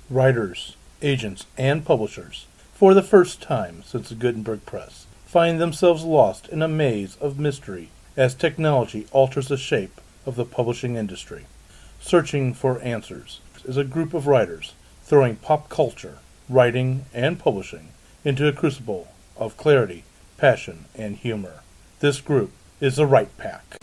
writers, agents, and publishers, for the first time since the Gutenberg Press, find themselves lost in a maze of mystery as technology alters the shape of the publishing industry. Searching for Answers is a group of writers throwing pop culture, writing, and publishing into a crucible of clarity, passion, and humor. This group is the Write Pack.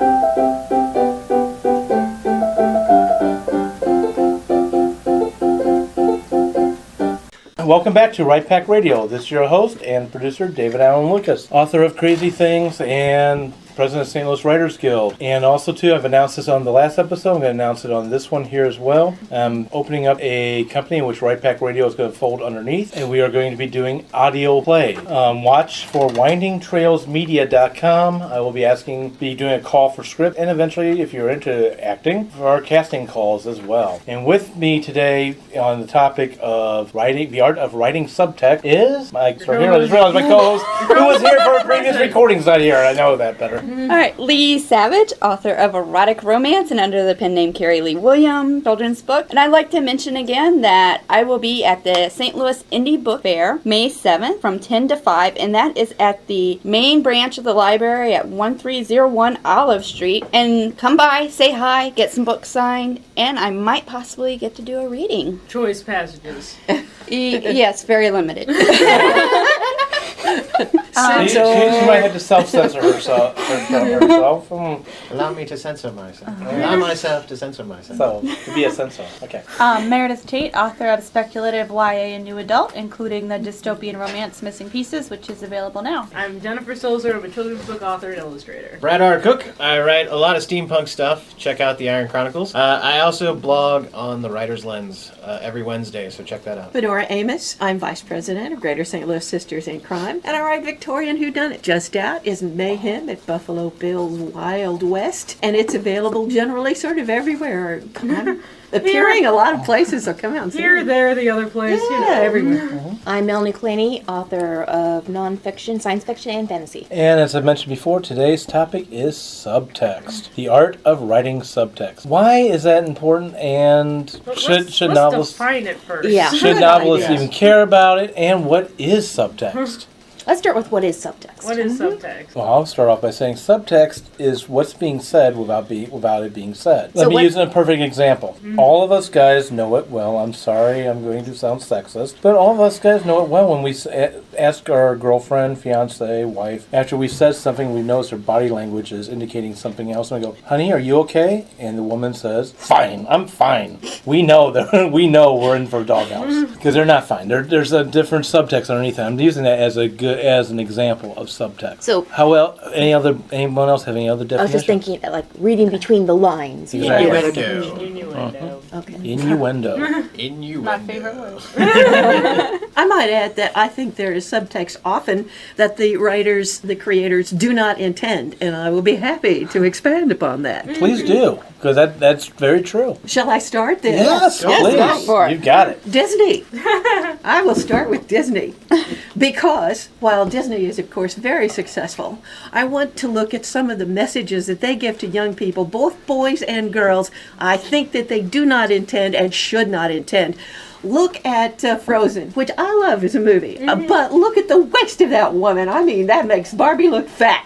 Welcome back to Write Pack Radio. This is your host and producer, David Allen Lucas, author of Crazy Things and president of St. Louis Writers Guild. And also, too, I've announced this on the last episode. I'm going to announce it on this one here as well. I'm opening up a company in which Write Pack Radio is going to fold underneath, and we are going to be doing audio play. Watch for windingtrailsmedia.com. I will be doing a call for script, and eventually, if you're into acting, for our casting calls as well. And with me today on the topic of writing, the art of writing subtext is I just realized my co-host, who was here for previous recordings, not here. I know that better. All right, Lee Savage, author of erotic romance and under the pen name Carrie Lee Williams, children's book. And I'd like to mention again that I will be at the St. Louis Indie Book Fair May 7th from 10 to 5, and that is at the main branch of the library at 1301 Olive Street. And come by, say hi, get some books signed, and I might possibly get to do a reading. Choice passages. Yes, very limited. She might have to self-censor herself. Allow me to censor myself. Allow myself to censor myself. So, to be a censor. Okay. Meredith Tate, author of speculative YA and new adult, including the dystopian romance Missing Pieces, which is available now. I'm Jennifer Sulzer. I'm a children's book author and illustrator. Brad R. Cook. I write a lot of steampunk stuff. Check out the Iron Chronicles. I also blog on the Writer's Lens every Wednesday, so check that out. Fedora Amos. I'm Vice President of Greater St. Louis Sisters in Crime, and I write Victorian Whodunit. Just out is Mayhem at Buffalo Bill's Wild West, and it's available generally sort of everywhere. Appearing a lot of places, so come out and see Here, it. there, the other place. Yeah, everywhere. I'm Melanie Claney, author of nonfiction, science fiction, and fantasy. And as I mentioned before, today's topic is subtext. The art of writing subtext. Why is that important, and should novelists define it first? Yeah. should novelists even care about it, and what is subtext? Let's start with what is subtext. What is subtext? Well, I'll start off by saying subtext is what's being said without it being said. Let me use a perfect example. All of us guys know it well. I'm sorry, I'm going to sound sexist, but all of us guys know it well when we ask our girlfriend, fiance, wife, after we said something, we notice her body language is indicating something else, and we go, "Honey, are you okay?" And the woman says, "Fine, I'm fine." We know we're in for a doghouse because they're not fine. There's a different subtext underneath it. I'm using that as an example of subtext. So, anyone else have any other definition? I was just thinking, like, reading between the lines. Exactly. Innuendo. Okay. Innuendo. My favorite word. I might add that I think there is subtext often that the writers, the creators, do not intend, and I will be happy to expand upon that. Please do, because that's very true. Shall I start then? Yes, please. go for it. You got it. Disney. I will start with Disney because while Disney is, of course, very successful, I want to look at some of the messages that they give to young people, both boys and girls. I think that they do not intend and should not intend. Look at Frozen, which I love as a movie, but look at the waist of that woman. I mean, that makes Barbie look fat.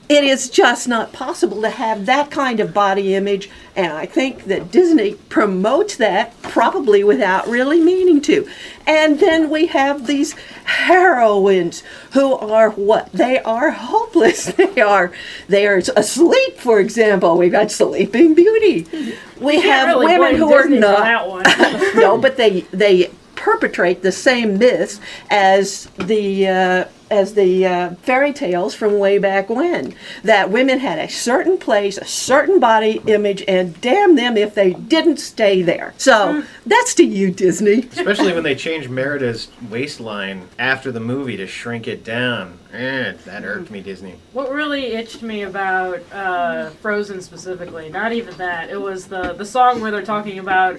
It is just not possible to have that kind of body image, and I think that Disney promotes that probably without really meaning to. And then we have these heroines who are what? They are hopeless. They are asleep, for example. We've got Sleeping Beauty. We have really women who are Disney for not. that one. No, but they perpetrate the same myths as the fairy tales from way back when, that women had a certain place, a certain body image, and damn them if they didn't stay there. So that's to you, Disney. Especially when they changed Merida's waistline after the movie to shrink it down. That irked me, Disney. What really itched me about Frozen specifically, not even that, it was the song where they're talking about,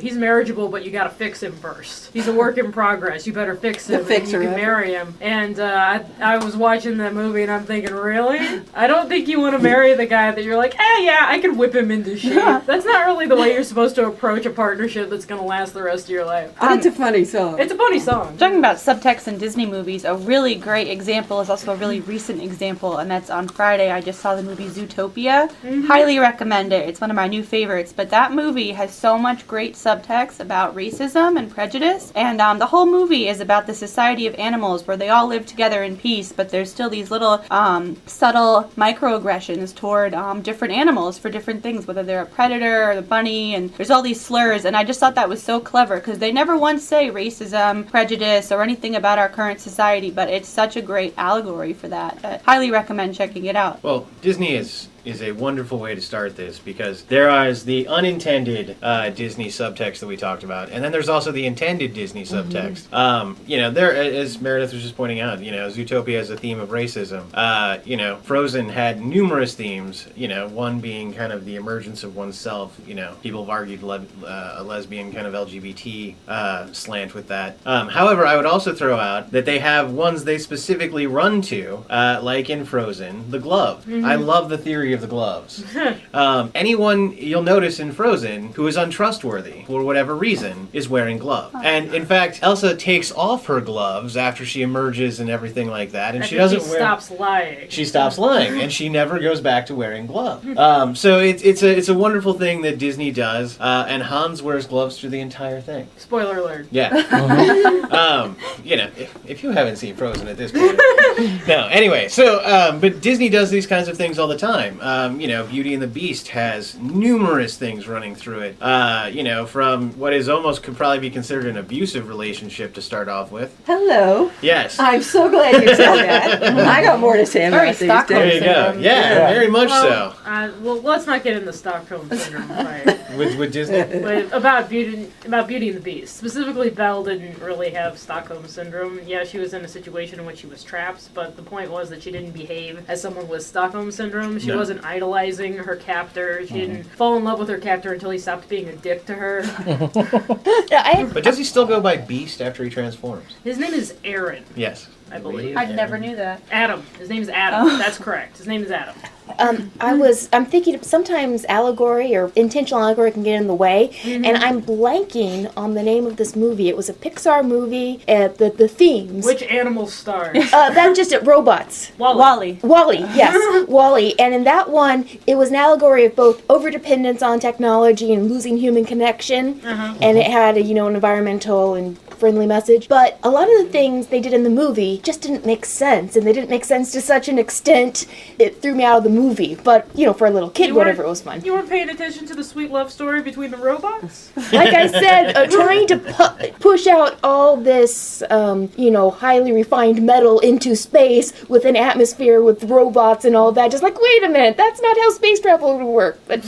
he's marriageable, but you gotta fix him first. He's a work in progress. You better fix him. The fixer, and you can marry him. And I was watching that movie and I'm thinking, really? I don't think you want to marry the guy that you're like, hey, yeah, I can whip him into shape. That's not really the way you're supposed to approach a partnership that's going to last the rest of your life. But it's a funny song. It's a funny song. Talking about subtext in Disney movies, a really great example is also a really recent example, and that's on Friday. I just saw the movie Zootopia. Highly recommend it. It's one of my new favorites. But that movie has so much great subtext about racism and prejudice, and the whole movie is about the society of animals where they all live together in peace, but there's still these little subtle microaggressions toward different animals for different things, whether they're a predator or the bunny, and there's all these slurs, and I just thought that was so clever because they never once say racism, prejudice, or anything about our current society, but it's such a great allegory for that. I highly recommend checking it out. Well, Disney is a wonderful way to start this because there is the unintended Disney subtext that we talked about, and then there's also the intended Disney subtext. There, as Meredith was just pointing out, Zootopia has a theme of racism. Frozen had numerous themes. One being kind of the emergence of oneself. People have argued a lesbian kind of LGBT slant with that. However, I would also throw out that they have ones they specifically run to, like in Frozen, the glove. I love the theory of the gloves. Anyone you'll notice in Frozen who is untrustworthy for whatever reason is wearing gloves. And in fact, Elsa takes off her gloves after she emerges and everything like that, and she doesn't wear. Stops lying. She stops lying, and she never goes back to wearing gloves. So it's a wonderful thing that Disney does, and Hans wears gloves through the entire thing. Spoiler alert. Yeah. If you haven't seen Frozen at this point. No, anyway, so, but Disney does these kinds of things all the time. Beauty and the Beast has numerous things running through it. From what is almost could probably be considered an abusive relationship to start off with. Hello. Yes. I'm so glad you said that. I got more to say about these days. There you go. Yeah, very much so. Well, let's not get into Stockholm Syndrome fight. With Disney? About Beauty and the Beast. Specifically, Belle didn't really have Stockholm Syndrome. Yeah, she was in a situation in which she was trapped, but the point was that she didn't behave as someone with Stockholm Syndrome. She wasn't idolizing her captor. She didn't fall in love with her captor until he stopped being a dick to her. But does he still go by Beast after he transforms? His name is Aaron. Yes. I believe. I never knew that. Adam. His name is Adam. That's correct. His name is Adam. I'm thinking sometimes allegory or intentional allegory can get in the way, and I'm blanking on the name of this movie. It was a Pixar movie. The themes. Which animal stars? That's just it. Robots. Wally. Wally, yes, Wally. And in that one, it was an allegory of both overdependence on technology and losing human connection, and it had an environmental and friendly message. But a lot of the things they did in the movie just didn't make sense, and they didn't make sense to such an extent it threw me out of the movie. But for a little kid, whatever, it was fun. You weren't paying attention to the sweet love story between the robots? Like I said, trying to push out all this, highly refined metal into space with an atmosphere with robots and all that. Just like, wait a minute, that's not how space travel would work. But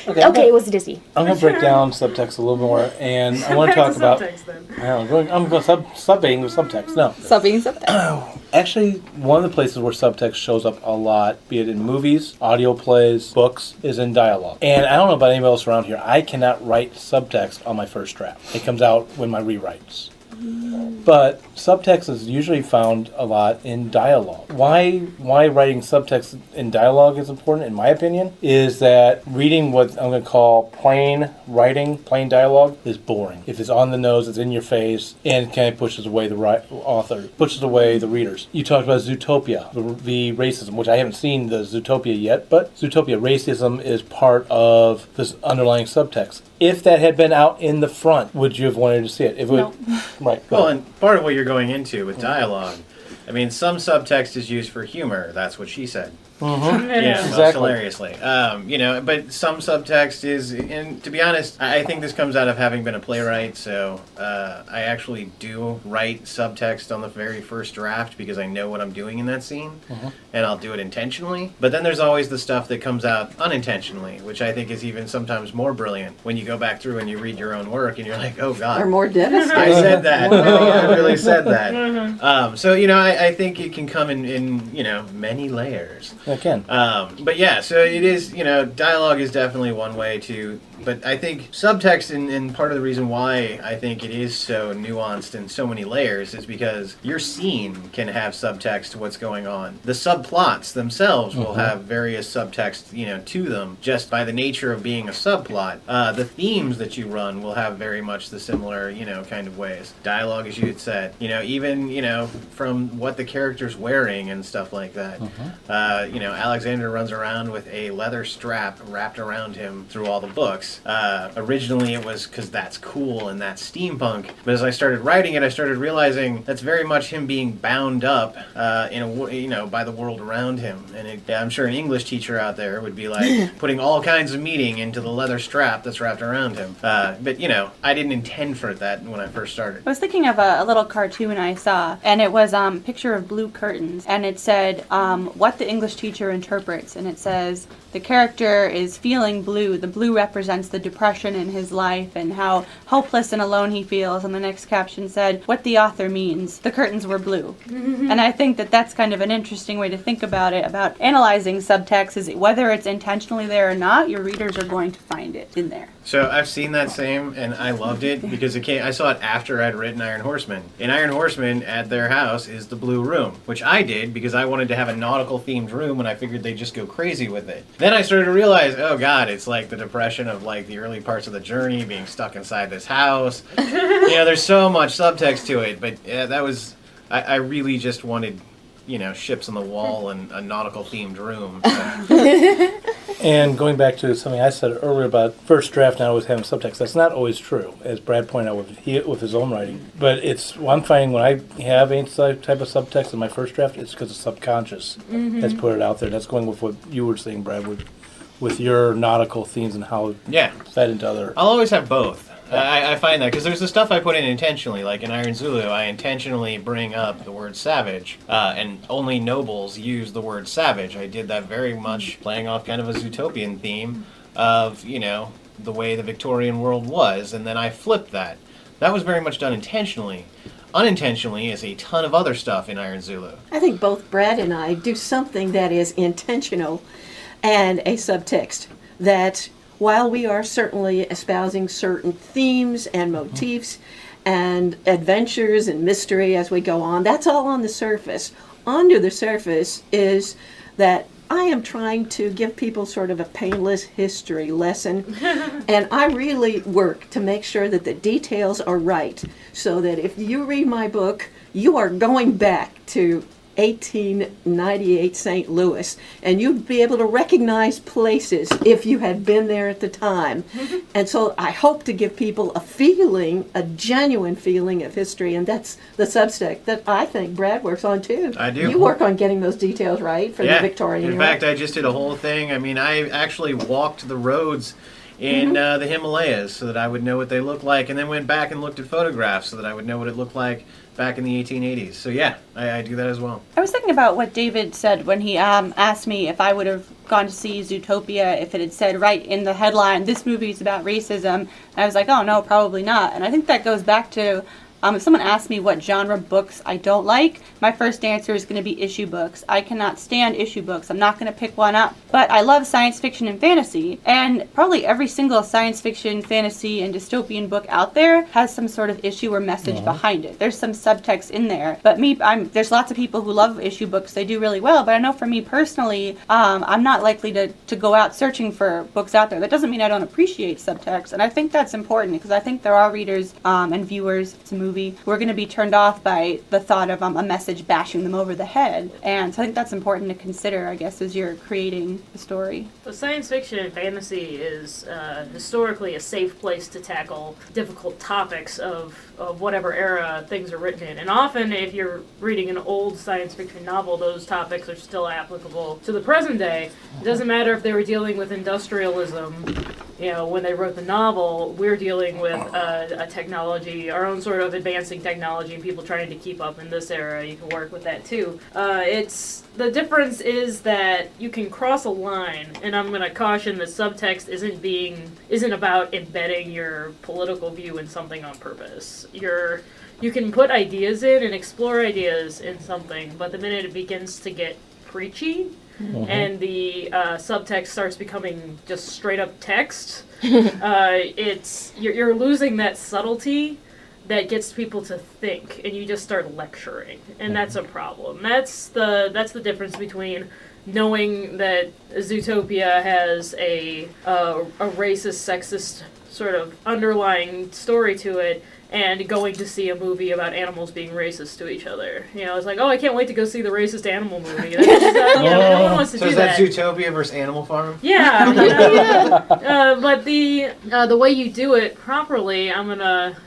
okay, it was Disney. I'm going to break down subtext a little more, and I want to talk about. Subtext, then. I'm going subbing with subtext. No. Subbing subtext. Actually, one of the places where subtext shows up a lot, be it in movies, audio plays, books, is in dialogue. And I don't know about anybody else around here, I cannot write subtext on my first draft. It comes out when my rewrites. But subtext is usually found a lot in dialogue. Why writing subtext in dialogue is important, in my opinion, is that reading what I'm going to call plain writing, plain dialogue, is boring. If it's on the nose, it's in your face, and kind of pushes away the author, pushes away the readers. You talked about Zootopia, the racism, which I haven't seen the Zootopia yet, but Zootopia, racism is part of this underlying subtext. If that had been out in the front, would you have wanted to see it? No. Right. Well, and part of what you're going into with dialogue, some subtext is used for humor. That's what she said. Exactly. Most hilariously. But some subtext is, and to be honest, I think this comes out of having been a playwright, so I actually do write subtext on the very first draft because I know what I'm doing in that scene, and I'll do it intentionally. But then there's always the stuff that comes out unintentionally, which I think is even sometimes more brilliant when you go back through and you read your own work and you're like, oh God. Or more devastating. I said that. I really said that. So, I think it can come in many layers. I can. But yeah, so it is, dialogue is definitely one way to But I think subtext, and part of the reason why I think it is so nuanced and so many layers is because your scene can have subtext to what's going on. The subplots themselves will have various subtext, to them, just by the nature of being a subplot. The themes that you run will have very much the similar, kind of ways. Dialogue, as you had said, even, from what the character's wearing and stuff like that. Alexander runs around with a leather strap wrapped around him through all the books. Originally it was because that's cool and that's steampunk, but as I started writing it, I started realizing that's very much him being bound up by the world around him. And I'm sure an English teacher out there would be like putting all kinds of meaning into the leather strap that's wrapped around him. But I didn't intend for that when I first started. I was thinking of a little cartoon I saw, and it was a picture of blue curtains, and it said what the English teacher interprets, and it says the character is feeling blue. The blue represents the depression in his life and how hopeless and alone he feels. And the next caption said, what the author means. The curtains were blue. And I think that that's kind of an interesting way to think about it, about analyzing subtext, is whether it's intentionally there or not, your readers are going to find it in there. So I've seen that same, and I loved it because I saw it after I'd written Iron Horseman. In Iron Horseman, at their house is the blue room, which I did because I wanted to have a nautical themed room, and I figured they'd just go crazy with it. Then I started to realize, oh god, it's like the depression of like the early parts of the journey, being stuck inside this house. There's so much subtext to it, but that was, I really just wanted, ships on the wall and a nautical themed room. So. And going back to something I said earlier about first draft not always having subtext, that's not always true, as Brad pointed out with his own writing. But I'm finding when I have any type of subtext in my first draft, it's because it's subconscious that's put it out there. That's going with what you were saying, Brad, with your nautical themes and how it fed into other... I'll always have both. I find that, because there's the stuff I put in intentionally, like in Iron Zulu, I intentionally bring up the word savage, and only nobles use the word savage. I did that very much playing off kind of a Zootopian theme of, the way the Victorian world was, and then I flipped that. That was very much done intentionally. Unintentionally is a ton of other stuff in Iron Zulu. I think both Brad and I do something that is intentional and a subtext that... While we are certainly espousing certain themes and motifs and adventures and mystery as we go on, that's all on the surface. Under the surface is that I am trying to give people sort of a painless history lesson, and I really work to make sure that the details are right, so that if you read my book, you are going back to 1898 St. Louis, and you'd be able to recognize places if you had been there at the time. And so I hope to give people a genuine feeling of history, and that's the subtext that I think Brad works on too. I do. You work on getting those details right for the Victorian era. In fact, I just did a whole thing. I mean, I actually walked the roads in the Himalayas so that I would know what they looked like, and then went back and looked at photographs so that I would know what it looked like back in the 1880s. So yeah, I do that as well. I was thinking about what David said when he asked me if I would have gone to see Zootopia if it had said right in the headline, this movie is about racism. And I was like, oh no, probably not. And I think that goes back to if someone asks me what genre books I don't like, my first answer is going to be issue books. I cannot stand issue books. I'm not going to pick one up. But I love science fiction and fantasy, and probably every single science fiction, fantasy, and dystopian book out there has some sort of issue or message behind it. There's some subtext in there. But there's lots of people who love issue books. They do really well. But I know for me personally, I'm not likely to go out searching for books out there. That doesn't mean I don't appreciate subtext. And I think that's important, because I think there are readers and viewers to movie who are going to be turned off by the thought of a message bashing them over the head. And so I think that's important to consider, I guess, as you're creating the story. So science fiction and fantasy is historically a safe place to tackle difficult topics of whatever era things are written in. And often, if you're reading an old science fiction novel, those topics are still applicable to the present day. It doesn't matter if they were dealing with industrialism, when they wrote the novel. We're dealing with a technology, our own sort of advancing technology, and people trying to keep up in this era. You can work with that too. The difference is that you can cross a line, and I'm going to caution that subtext isn't about embedding your political view in something on purpose. You can put ideas in and explore ideas in something, but the minute it begins to get preachy, and the subtext starts becoming just straight up text, you're losing that subtlety that gets people to think, and you just start lecturing, and that's a problem. That's the difference between knowing that Zootopia has a racist, sexist sort of underlying story to it, and going to see a movie about animals being racist to each other. It's like, oh, I can't wait to go see the racist animal movie. That's just, no one wants to do that. So is that Zootopia versus Animal Farm? Yeah. But the way you do it properly,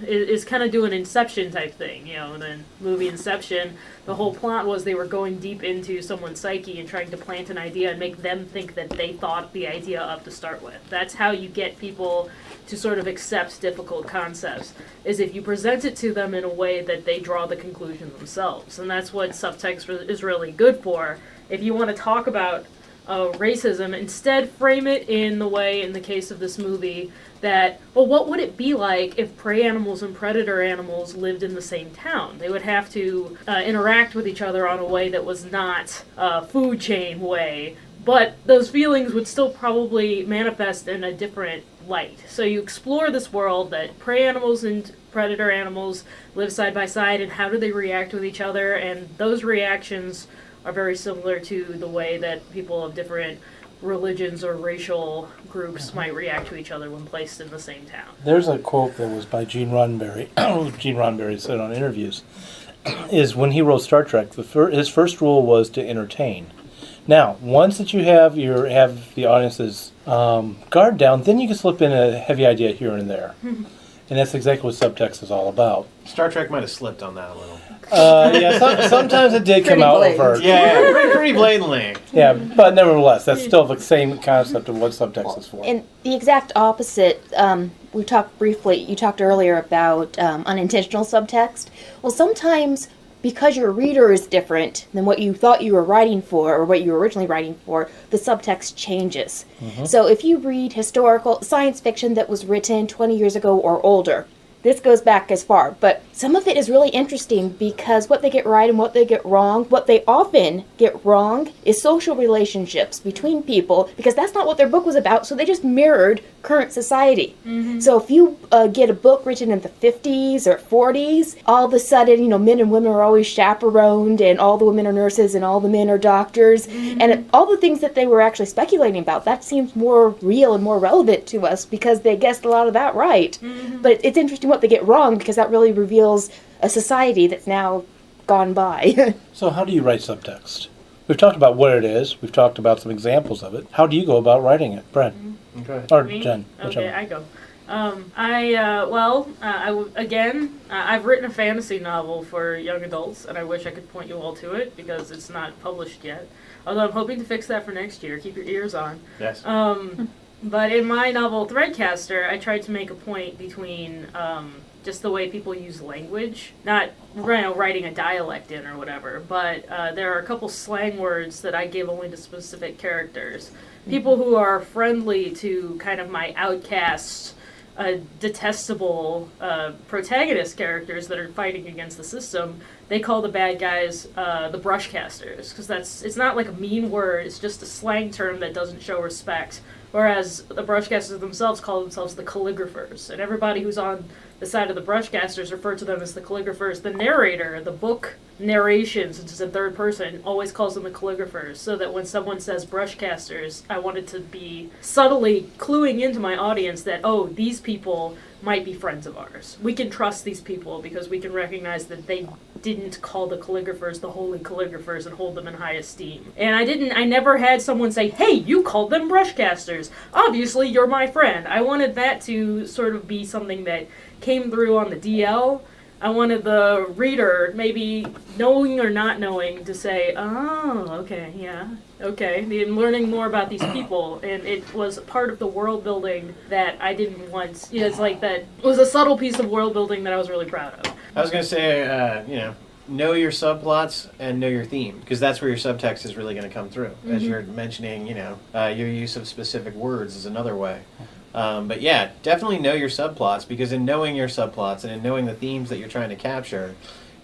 is kind of do an Inception type thing. The movie Inception, the whole plot was they were going deep into someone's psyche and trying to plant an idea and make them think that they thought the idea up to start with. That's how you get people to sort of accept difficult concepts, is if you present it to them in a way that they draw the conclusion themselves. And that's what subtext is really good for. If you want to talk about racism, instead frame it in the way, in the case of this movie, that, well, what would it be like if prey animals and predator animals lived in the same town? They would have to interact with each other on a way that was not a food chain way, but those feelings would still probably manifest in a different light. So you explore this world that prey animals and predator animals live side by side, and how do they react with each other, and those reactions are very similar to the way that people of different religions or racial groups might react to each other when placed in the same town. There's a quote that was by Gene Roddenberry. Gene Roddenberry said on interviews, is when he wrote Star Trek, his first rule was to entertain. Now, once that you have the audience's guard down, then you can slip in a heavy idea here and there. And that's exactly what subtext is all about. Star Trek might have slipped on that a little. Sometimes it did come out overt. Yeah, pretty blatantly. Yeah, but nevertheless, that's still the same concept of what subtext is for. And the exact opposite, you talked earlier about unintentional subtext. Well, sometimes, because your reader is different than what you thought you were writing for, or what you were originally writing for, the subtext changes. So if you read historical science fiction that was written 20 years ago or older, this goes back as far, but some of it is really interesting because what they get right and what they get wrong, what they often get wrong is social relationships between people, because that's not what their book was about, so they just mirrored current society. So if you get a book written in the 50s or 40s, all of a sudden, men and women are always chaperoned, and all the women are nurses and all the men are doctors, and all the things that they were actually speculating about, that seems more real and more relevant to us because they guessed a lot of that right. But it's interesting what they get wrong, because that really reveals a society that's now gone by. So how do you write subtext? We've talked about what it is. We've talked about some examples of it. How do you go about writing it, Brent? Okay. Or Me? Jen, whichever. Okay, I go. I've written a fantasy novel for young adults, and I wish I could point you all to it because it's not published yet. Although I'm hoping to fix that for next year. Keep your ears on. Yes. But in my novel Threadcaster, I tried to make a point between just the way people use language, not writing a dialect in or whatever, but there are a couple slang words that I give only to specific characters. People who are friendly to kind of my outcast, detestable protagonist characters that are fighting against the system, they call the bad guys the brushcasters, because it's not like a mean word, it's just a slang term that doesn't show respect. Whereas the brushcasters themselves call themselves the calligraphers, and everybody who's on the side of the brushcasters refer to them as the calligraphers. The narrator, the book narration, since it's in third person, always calls them the calligraphers, so that when someone says brushcasters, I wanted to be subtly cluing into my audience that, oh, these people might be friends of ours. We can trust these people because we can recognize that they didn't call the calligraphers the holy calligraphers and hold them in high esteem. And I never had someone say, hey, you called them brushcasters. Obviously, you're my friend. I wanted that to sort of be something that came through on the DL. I wanted the reader, maybe knowing or not knowing, to say, oh, okay, yeah, okay, and learning more about these people, and it was part of the world building that I didn't want. It's like that it was a subtle piece of world building that I was really proud of. I was going to say, know your subplots and know your theme, because that's where your subtext is really going to come through. As you're mentioning, your use of specific words is another way. But yeah, definitely know your subplots, because in knowing your subplots and in knowing the themes that you're trying to capture,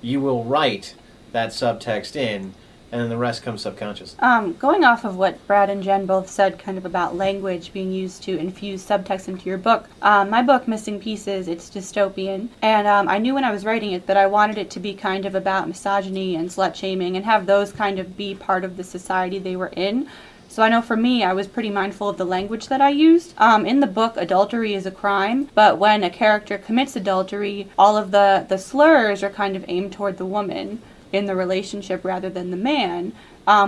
you will write that subtext in and then the rest comes subconscious. Going off of what Brad and Jen both said kind of about language being used to infuse subtext into your book, my book, Missing Pieces, it's dystopian, and I knew when I was writing it that I wanted it to be kind of about misogyny and slut-shaming and have those kind of be part of the society they were in. So I know for me, I was pretty mindful of the language that I used. In the book, adultery is a crime, but when a character commits adultery, all of the slurs are kind of aimed toward the woman in the relationship rather than the man,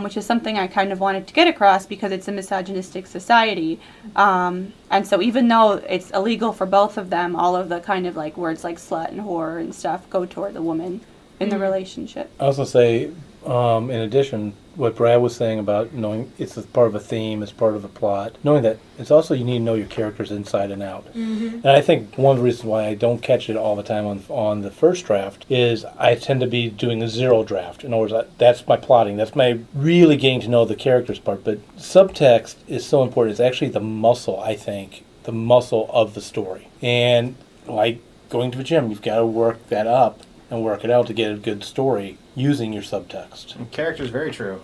which is something I kind of wanted to get across because it's a misogynistic society. And so even though it's illegal for both of them, all of the kind of like words like slut and whore and stuff go toward the woman in the relationship. I also say, in addition, what Brad was saying about knowing it's a part of a theme, it's part of a plot, knowing that it's also you need to know your characters inside and out. And I think one of the reasons why I don't catch it all the time on the first draft is I tend to be doing a zero draft. In other words, that's my plotting. That's my really getting to know the characters part. But subtext is so important. It's actually the muscle, I think, the muscle of the story. And like going to the gym, you've got to work that up and work it out to get a good story using your subtext. Character is very true.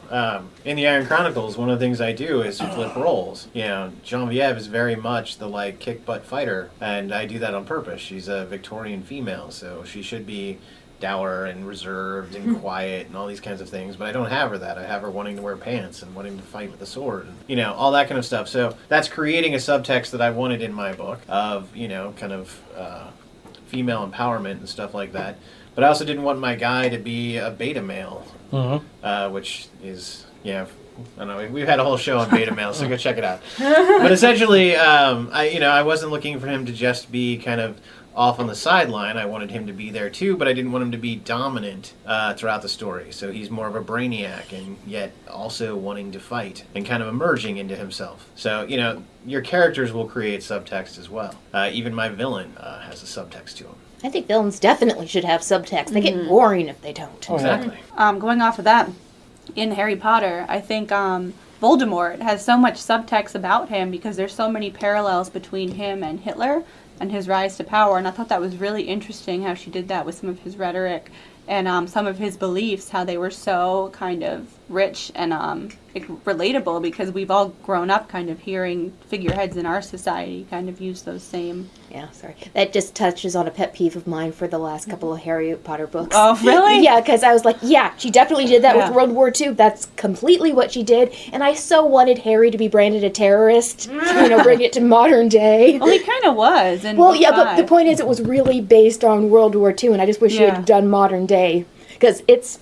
In the Iron Chronicles, one of the things I do is flip roles. You know, Genevieve is very much the like kick-butt fighter, and I do that on purpose. She's a Victorian female, so she should be dour and reserved and quiet and all these kinds of things, but I don't have her that. I have her wanting to wear pants and wanting to fight with a sword, and, you know, all that kind of stuff. So that's creating a subtext that I wanted in my book of, you know, kind of female empowerment and stuff like that. But I also didn't want my guy to be a beta male, which is, yeah, I don't know. We've had a whole show on beta males, so go check it out. But essentially, I wasn't looking for him to just be kind of off on the sideline. I wanted him to be there too, but I didn't want him to be dominant throughout the story. So he's more of a brainiac, and yet also wanting to fight and kind of emerging into himself. So, you know, your characters will create subtext as well. Even my villain has a subtext to him. I think villains definitely should have subtext. They get boring if they don't. Exactly. Going off of that, in Harry Potter, I think Voldemort has so much subtext about him because there's so many parallels between him and Hitler and his rise to power, and I thought that was really interesting how she did that with some of his rhetoric and some of his beliefs, how they were so kind of rich and relatable because we've all grown up kind of hearing figureheads in our society kind of use those same. Yeah, sorry. That just touches on a pet peeve of mine for the last couple of Harry Potter books. Oh, really? Yeah, because I was like, yeah, she definitely did that with World War II. That's completely what she did. And I so wanted Harry to be branded a terrorist, bring it to modern day. Well, he kind of was. Well, yeah, but the point is it was really based on World War II, and I just wish she had done modern day. Because it's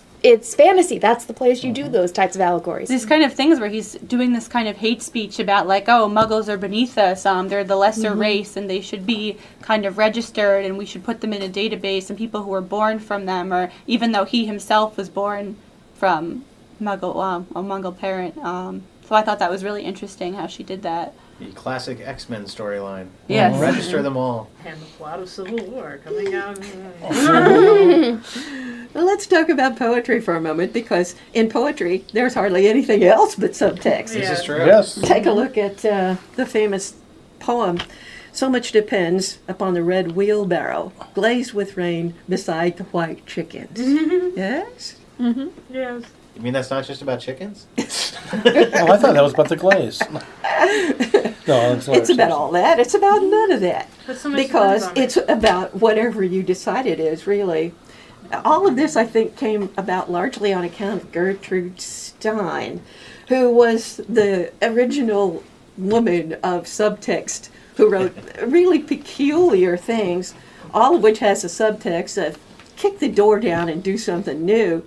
fantasy. That's the place you do those types of allegories. These kind of things where he's doing this kind of hate speech about like, oh, Muggles are beneath us. They're the lesser race and they should be kind of registered and we should put them in a database and people who were born from them, or even though he himself was born from a Muggle parent. So I thought that was really interesting how she did that. The classic X-Men storyline. Yes. Register them all. And the plot of Civil War coming out. Well, let's talk about poetry for a moment, because in poetry, there's hardly anything else but subtext. This is true. Yes. Take a look at the famous poem, "So much depends upon the red wheelbarrow, glazed with rain beside the white chickens." Yes? Yes. You mean that's not just about chickens? Oh, I thought that was about the glaze. No, It's about all that. It's about none of that. Put so much Because words on it's about whatever you decide it is, really. All of this, I think, came about largely on account of Gertrude Stein, who was the original woman of subtext, who wrote really peculiar things, all of which has a subtext of kick the door down and do something new.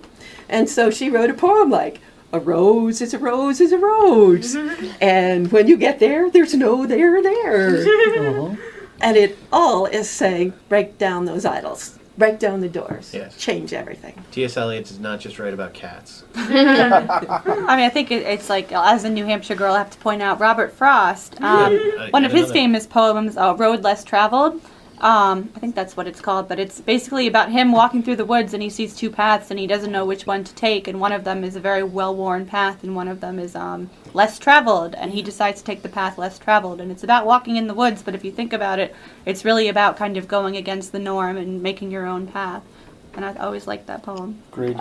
And so she wrote a poem like, "A rose is a rose is a rose." And when you get there, there's no there there. And it all is saying, break down those idols. Break down the doors. Yes. Change everything. T.S. Eliot does not just write about cats. I mean, I think it's like, as a New Hampshire girl, I have to point out Robert Frost. One of his famous poems, Road Less Traveled. I think that's what it's called, but it's basically about him walking through the woods and he sees two paths and he doesn't know which one to take, and one of them is a very well-worn path and one of them is less traveled, and he decides to take the path less traveled. And it's about walking in the woods, but if you think about it, it's really about kind of going against the norm and making your own path. and I always liked that poem. Agreed.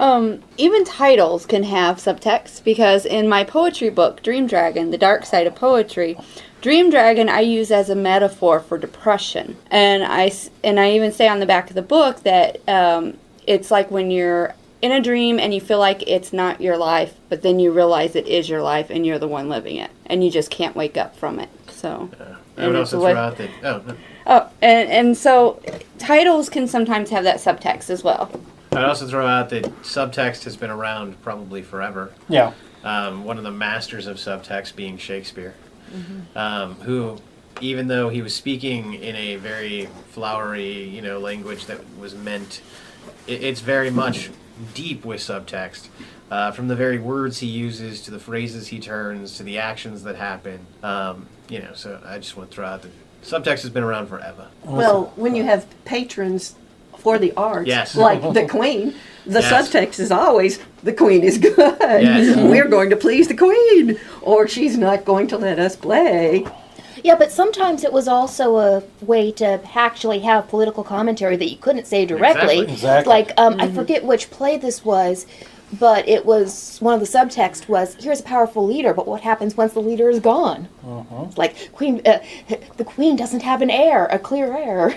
Even titles can have subtext, because in my poetry book, Dream Dragon, The Dark Side of Poetry, Dream Dragon I use as a metaphor for depression. And I even say on the back of the book that it's like when you're in a dream and you feel like it's not your life, but then you realize it is your life and you're the one living it, and you just can't wake up from it. So I would also throw out that. Oh, no. Oh, and so titles can sometimes have that subtext as well. I'd also throw out that subtext has been around probably forever. Yeah. One of the masters of subtext being Shakespeare, who, even though he was speaking in a very flowery, language that was meant, it's very much deep with subtext. From the very words he uses to the phrases he turns to the actions that happen. So I just want to throw out that subtext has been around forever. Well, when you have patrons for the arts, Yes. like the Queen, the Yes. subtext is always, the Queen is good. Yes. We're going to please the Queen, or she's not going to let us play. Yeah, but sometimes it was also a way to actually have political commentary that you couldn't say directly. Exactly. Like, I forget which play this was, but it was, one of the subtext was, here's a powerful leader, but what happens once the leader is gone? Like, the Queen doesn't have an heir, a clear heir,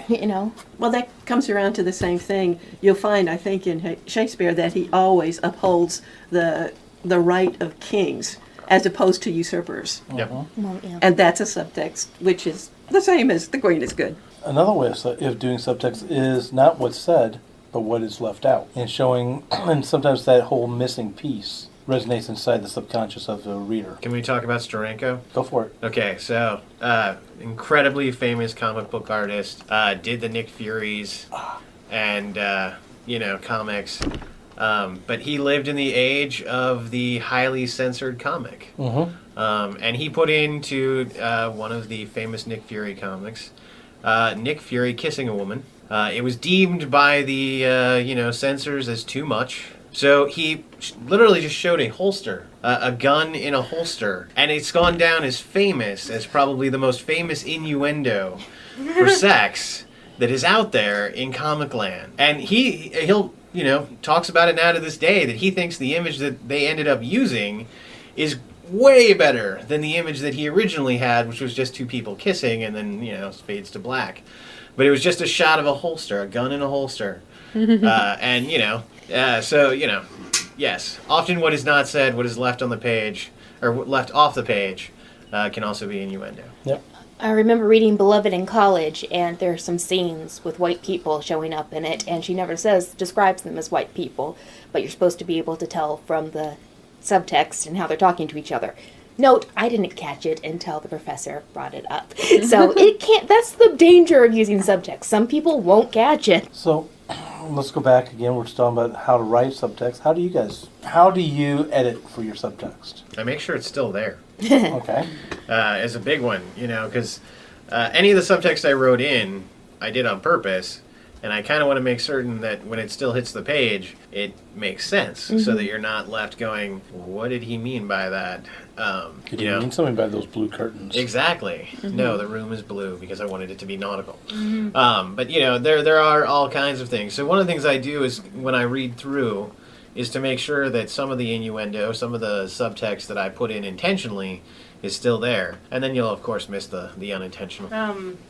Well, that comes around to the same thing. You'll find, I think, in Shakespeare that he always upholds the right of kings as opposed to usurpers. Yep. Well, yeah. And that's a subtext, which is the same as the Queen is good. Another way of doing subtext is not what's said, but what is left out, and showing, and sometimes that whole missing piece resonates inside the subconscious of the reader. Can we talk about Steranko? Go for it. Okay, so incredibly famous comic book artist, did the Nick Furies and comics, but he lived in the age of the highly censored comic, and he put into one of the famous Nick Fury comics, Nick Fury kissing a woman. It was deemed by the censors as too much. So he literally just showed a holster, a gun in a holster, and it's gone down as famous as probably the most famous innuendo for sex that is out there in comic land. And he'll talks about it now to this day, that he thinks the image that they ended up using is way better than the image that he originally had, which was just two people kissing and then fades to black. But it was just a shot of a holster, a gun in a holster. Yes. Often what is not said, what is left on the page, or left off the page, can also be innuendo. Yep. I remember reading Beloved in college, and there are some scenes with white people showing up in it, and she never describes them as white people, but you're supposed to be able to tell from the subtext and how they're talking to each other. Note, I didn't catch it until the professor brought it up. So that's the danger of using subtext. Some people won't catch it. So let's go back again. We're talking about how to write subtext. How do you edit for your subtext? I make sure it's still there. Okay. As a big one, because any of the subtext I wrote in, I did on purpose, and I kind of want to make certain that when it still hits the page, it makes sense, so that you're not left going, what did he mean by that? Did you mean something by those blue curtains? Exactly. No, the room is blue because I wanted it to be nautical. But there are all kinds of things. So one of the things I do is when I read through is to make sure that some of the innuendo, some of the subtext that I put in intentionally is still there. And then you'll, of course, miss the unintentional.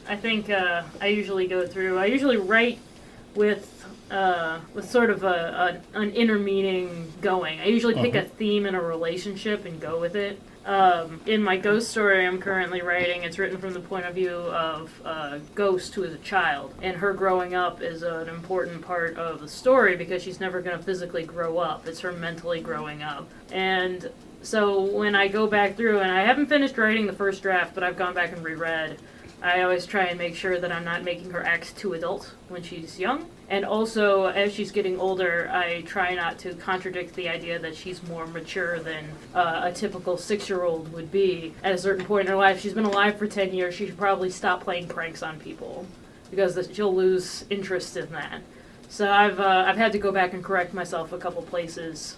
I think I usually write with sort of an inner meaning going. I usually pick a theme in a relationship and go with it. In my ghost story I'm currently writing, it's written from the point of view of a ghost who is a child, and her growing up is an important part of the story because she's never going to physically grow up. It's her mentally growing up. And so when I go back through, and I haven't finished writing the first draft, but I've gone back and reread, I always try and make sure that I'm not making her act too adult when she's young. And also, as she's getting older, I try not to contradict the idea that she's more mature than a typical 6-year-old would be. At a certain point in her life, she's been alive for 10 years, she should probably stop playing pranks on people, because she'll lose interest in that. So I've had to go back and correct myself a couple places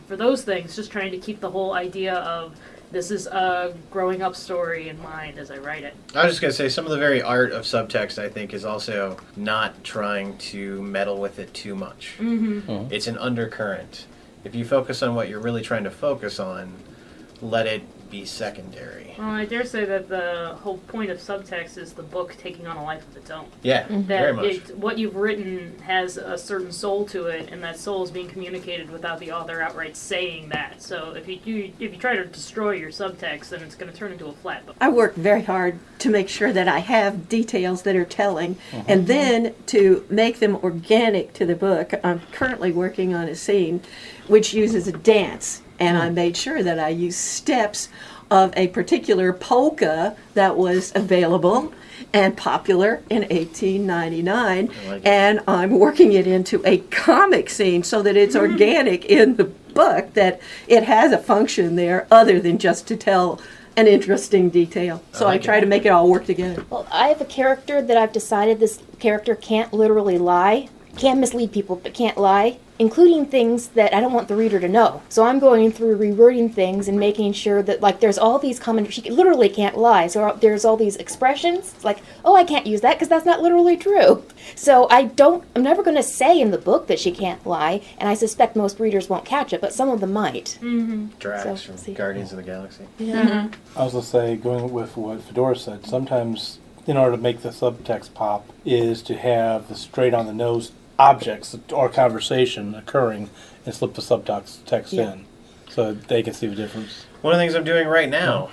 for those things, just trying to keep the whole idea of this is a growing up story in mind as I write it. I was just going to say, some of the very art of subtext, I think, is also not trying to meddle with it too much. It's an undercurrent. If you focus on what you're really trying to focus on, let it be secondary. Well, I dare say that the whole point of subtext is the book taking on a life of its own. Yeah, very much. What you've written has a certain soul to it, and that soul is being communicated without the author outright saying that. So if you try to destroy your subtext, then it's going to turn into a flat book. I work very hard to make sure that I have details that are telling, and then to make them organic to the book. I'm currently working on a scene which uses a dance, and I made sure that I used steps of a particular polka that was available and popular in 1899, and I'm working it into a comic scene so that it's organic in the book, that it has a function there other than just to tell an interesting detail. So I try to make it all work together. Well, I have a character that I've decided this character can't literally lie. Can't mislead people, but can't lie, including things that I don't want the reader to know. So I'm going through rewording things and making sure that, like, there's all these common, she literally can't lie. So there's all these expressions. It's like, oh, I can't use that because that's not literally true. So I'm never going to say in the book that she can't lie, and I suspect most readers won't catch it, but some of them might. Drax So, from Guardians of the Galaxy. Yeah. I was going to say, going with what Fedora said, sometimes in order to make the subtext pop is to have the straight-on-the-nose objects or conversation occurring and slip the subtext in so they can see the difference. One of the things I'm doing right now,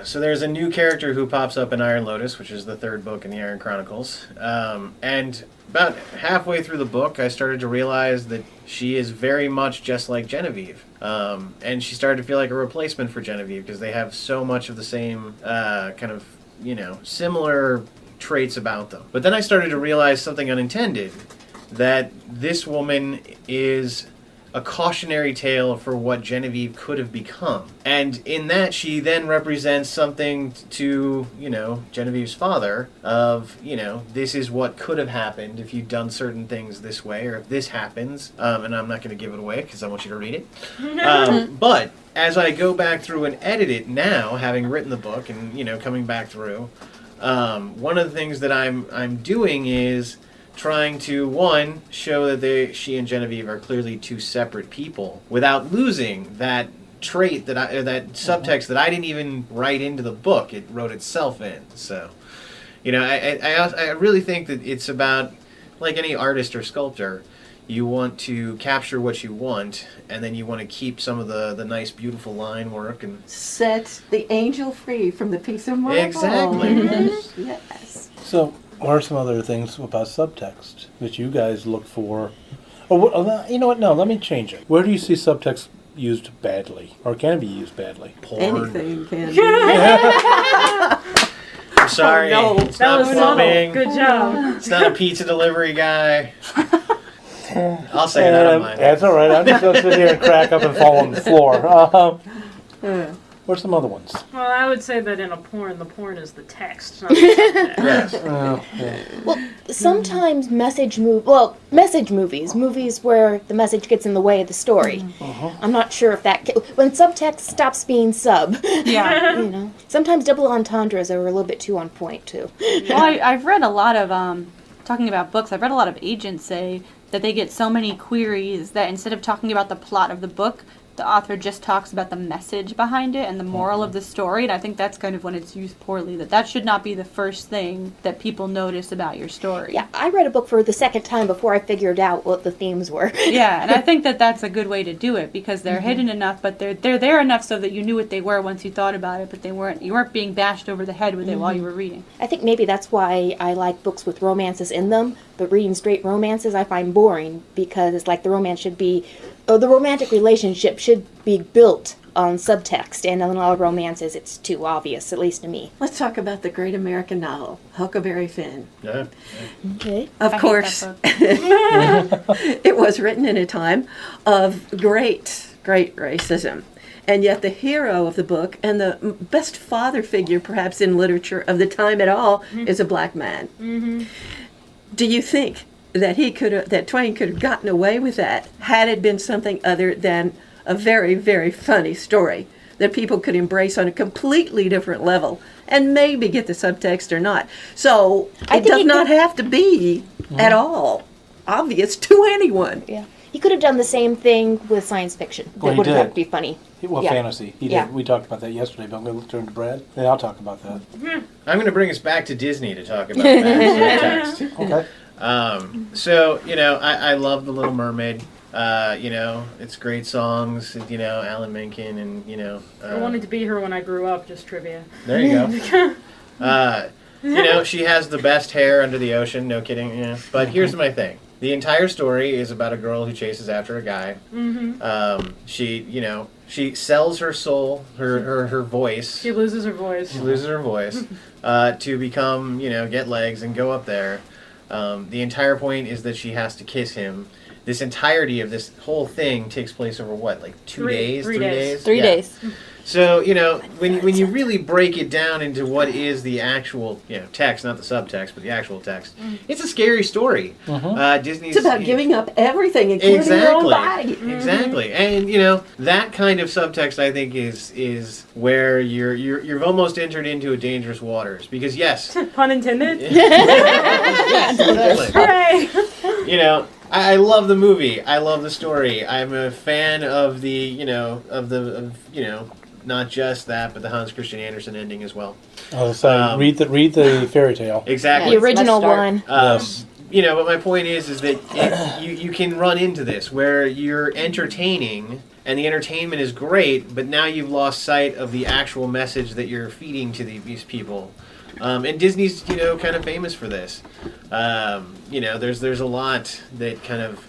so there's a new character who pops up in Iron Lotus, which is the third book in the Iron Chronicles, and about halfway through the book, I started to realize that she is very much just like Genevieve, and she started to feel like a replacement for Genevieve because they have so much of the same kind of, similar traits about them. But then I started to realize something unintended, that this woman is a cautionary tale for what Genevieve could have become. And in that, she then represents something to, Genevieve's father of, this is what could have happened if you'd done certain things this way, or if this happens. And I'm not going to give it away because I want you to read it. But as I go back through and edit it now, having written the book and, coming back through, one of the things that I'm doing is trying to, one, show that she and Genevieve are clearly two separate people without losing that trait, that subtext that I didn't even write into the book. It wrote itself in. So, I really think that it's about, like any artist or sculptor, you want to capture what you want, and then you want to keep some of the nice, beautiful line work. And Set the angel free from the piece of marble. Exactly. Yes. So, what are some other things about subtext that you guys look for? Oh, you know what? No, let me change it. Where do you see subtext used badly, or can it be used badly? porn. Anything can be. I'm sorry. Oh, no. It's not plumbing. Good job. It's not a pizza delivery guy. I'll say that on mine. That's all right. I'm just going to sit here and crack up and fall on the floor. What's some other ones? Well, I would say that in a porn, the porn is the text, not the subtext. Yes. Well, sometimes message movies, movies where the message gets in the way of the story. I'm not sure if that when subtext stops being sub. Yeah. Sometimes double entendres are a little bit too on point too. Well, I've read a lot of, talking about books, I've read a lot of agents say that they get so many queries that instead of talking about the plot of the book, the author just talks about the message behind it and the moral of the story, and I think that's kind of when it's used poorly, that should not be the first thing that people notice about your story. Yeah, I read a book for the second time before I figured out what the themes were. Yeah, and I think that that's a good way to do it, because they're hidden enough, but they're there enough so that you knew what they were once you thought about it, but you weren't being bashed over the head with it while you were reading. I think maybe that's why I like books with romances in them, but reading straight romances I find boring, because it's like the romantic relationship should be built on subtext, and in a lot of romances it's too obvious, at least to me. Let's talk about the great American novel, Huckleberry Finn. Yeah. Okay. Of I hate course, that it was written in a time of great racism. And yet the hero of the book, and the best father figure perhaps in literature of the time at all, is a black man. Do you think that that Twain could have gotten away with that had it been something other than a very, very funny story that people could embrace on a completely different level and maybe get the subtext or not. So I it think does it not could- have to be at all obvious to anyone. Yeah. He could have done the same thing with science fiction. Well, That he wouldn't have did. to be funny. Well, Yeah. fantasy. He Yeah. did. We talked about that yesterday, but I'm going to turn to Brad, and I'll talk about that. I'm going to bring us back to Disney to talk about that subtext. Okay. So, I love The Little Mermaid. It's great songs, Alan Menken and, I wanted to be her when I grew up, just trivia. there you go. She has the best hair under the ocean, no kidding. Yeah. But here's my thing. The entire story is about a girl who chases after a guy. She sells her soul, her voice. She loses her voice. She loses her voice to become, get legs and go up there. The entire point is that she has to kiss him. This entirety of this whole thing takes place over what, like 2 days? 3 days. 3 Yeah. days. So, when you really break it down into what is the actual, text, not the subtext, but the actual text, it's a scary story. Disney's... It's about giving up everything, including your own body. Exactly. And, that kind of subtext, I think, is where you've almost entered into a dangerous waters. Because, yes... Pun intended? yes, exactly. Hooray! I love the movie. I love the story. I'm a fan of the, not just that, but the Hans Christian Andersen ending as well. Oh, so read the fairy tale. Exactly. The original Let's start. one. Yes. But my point is that you can run into this where you're entertaining, and the entertainment is great, but now you've lost sight of the actual message that you're feeding to these people. And Disney's, kind of famous for this. There's a lot that kind of,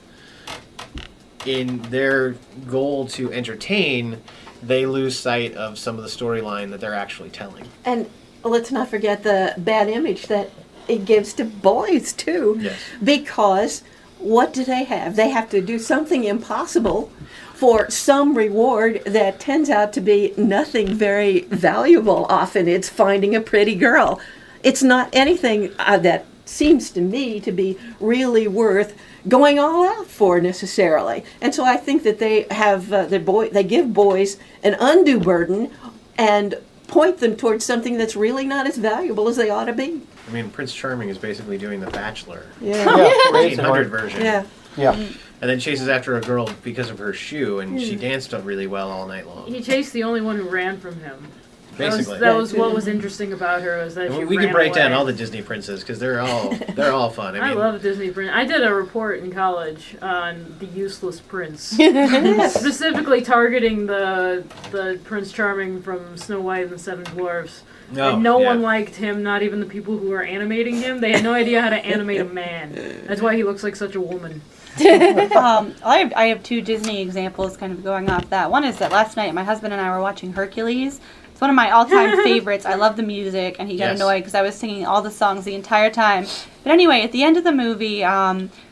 in their goal to entertain, they lose sight of some of the storyline that they're actually telling. And let's not forget the bad image that it gives to boys, too. Yes. Because what do they have? They have to do something impossible for some reward that turns out to be nothing very valuable. Often it's finding a pretty girl. It's not anything that seems to me to be really worth going all out for necessarily. And so I think that they have they give boys an undue burden and point them towards something that's really not as valuable as they ought to be. I mean, Prince Charming is basically doing The Bachelor. Yeah. 1400 version. Yeah. Yeah. And then chases after a girl because of her shoe, and she danced up really well all night long. He chased the only one who ran from him. Basically. That was what was interesting about her, was that she We ran can break down away. all the Disney princes because they're all fun. I love Disney Prince. I did a report in college on the useless prince, specifically targeting the Prince Charming from Snow White and the Seven Dwarfs. And no one liked him, not even the people who were animating him. They had no idea how to animate a man. That's why he looks like such a woman. I have two Disney examples kind of going off that. One is that last night my husband and I were watching Hercules. It's one of my all-time favorites. I love the music, and he got annoyed because I was singing all the songs the entire time. But anyway, at the end of the movie,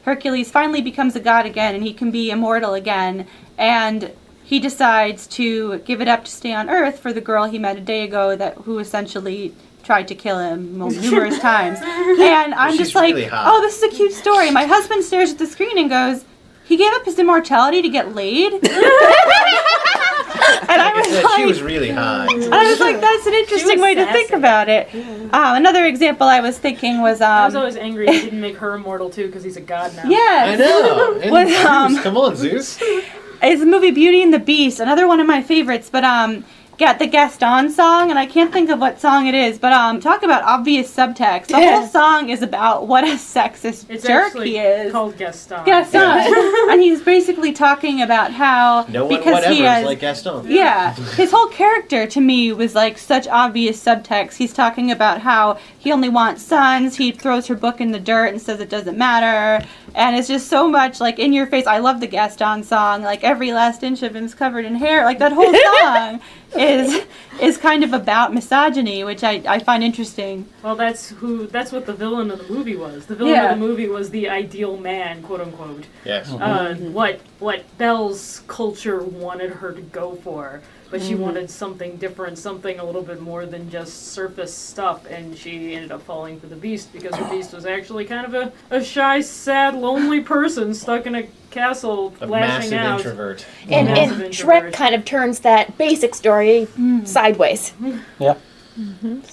Hercules finally becomes a god again, and he can be immortal again. And he decides to give it up to stay on Earth for the girl he met a day ago who essentially tried to kill him numerous times. And I'm just like, really hot. oh, this is a cute story. My husband stares at the screen and goes, he gave up his immortality to get laid? And I was like, she was really hot. I was like, that's an interesting way to think about it. Another example I was thinking was... I was always angry he didn't make her immortal too, because he's a god now. Yes. I know. And Was, Zeus, come on, Zeus. It's the movie Beauty and the Beast, another one of my favorites, but got the Gaston song, and I can't think of what song it is, but talk about obvious subtext. The whole song is about what a sexist It's jerk actually he is. called Gaston. Gaston. And he's basically talking about how No one because whatever he has is like Gaston. Yeah, his whole character to me was like such obvious subtext. He's talking about how he only wants sons, he throws her book in the dirt and says it doesn't matter, and it's just so much like in your face. I love the Gaston song, like every last inch of him's covered in hair, like that whole song is kind of about misogyny, which I find interesting. Well, that's what the villain of the movie was. The villain of the movie was the ideal man, quote unquote. Yes. What Belle's culture wanted her to go for. but she wanted something different, something a little bit more than just surface stuff, and she ended up falling for the Beast because the Beast was actually kind of a shy, sad, lonely person stuck in a castle, A lashing massive out. introvert. And Massive Shrek introvert. kind of turns that basic story sideways. Yeah.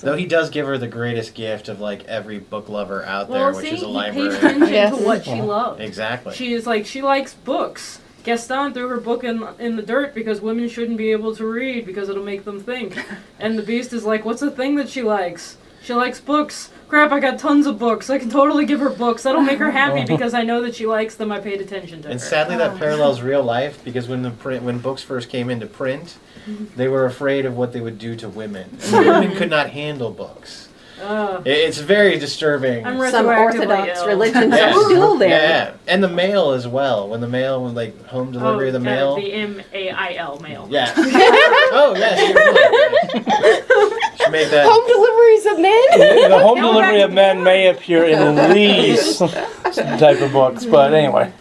Though he does give her the greatest gift of like every book lover out there, Well, which see, is a he paid library. attention Yes. to what she loved. Exactly. She is like, she likes books. Gaston threw her book in the dirt because women shouldn't be able to read because it'll make them think. And the Beast is like, what's the thing that she likes? She likes books. Crap, I got tons of books. I can totally give her books. That'll make her happy because I know that she likes them. I paid attention to her. And sadly, that parallels real life because when books first came into print, they were afraid of what they would do to women. And women could not handle books. It's very disturbing. I'm Some retroactively Orthodox ill. religions Yeah. are still there. Yeah, and the mail as well. When like home delivery of the mail. The M-A-I-L mail. Yeah. Oh yes. You're right. Should make that. Home deliveries of men? The home delivery of men may appear in these type of books, but anyway.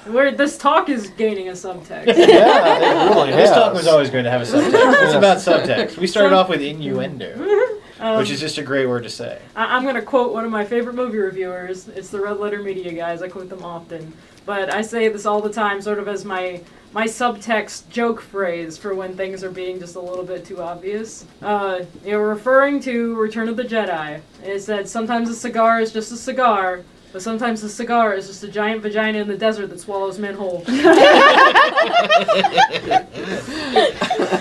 Where this talk is gaining a subtext. Yeah, it really This has. talk was always going to have a subtext. It's about subtext. We started off with innuendo, which is just a great word to say. I'm going to quote one of my favorite movie reviewers. It's the Red Letter Media guys. I quote them often. But I say this all the time sort of as my subtext joke phrase for when things are being just a little bit too obvious. Referring to Return of the Jedi. It said, sometimes a cigar is just a cigar, but sometimes a cigar is just a giant vagina in the desert that swallows men whole.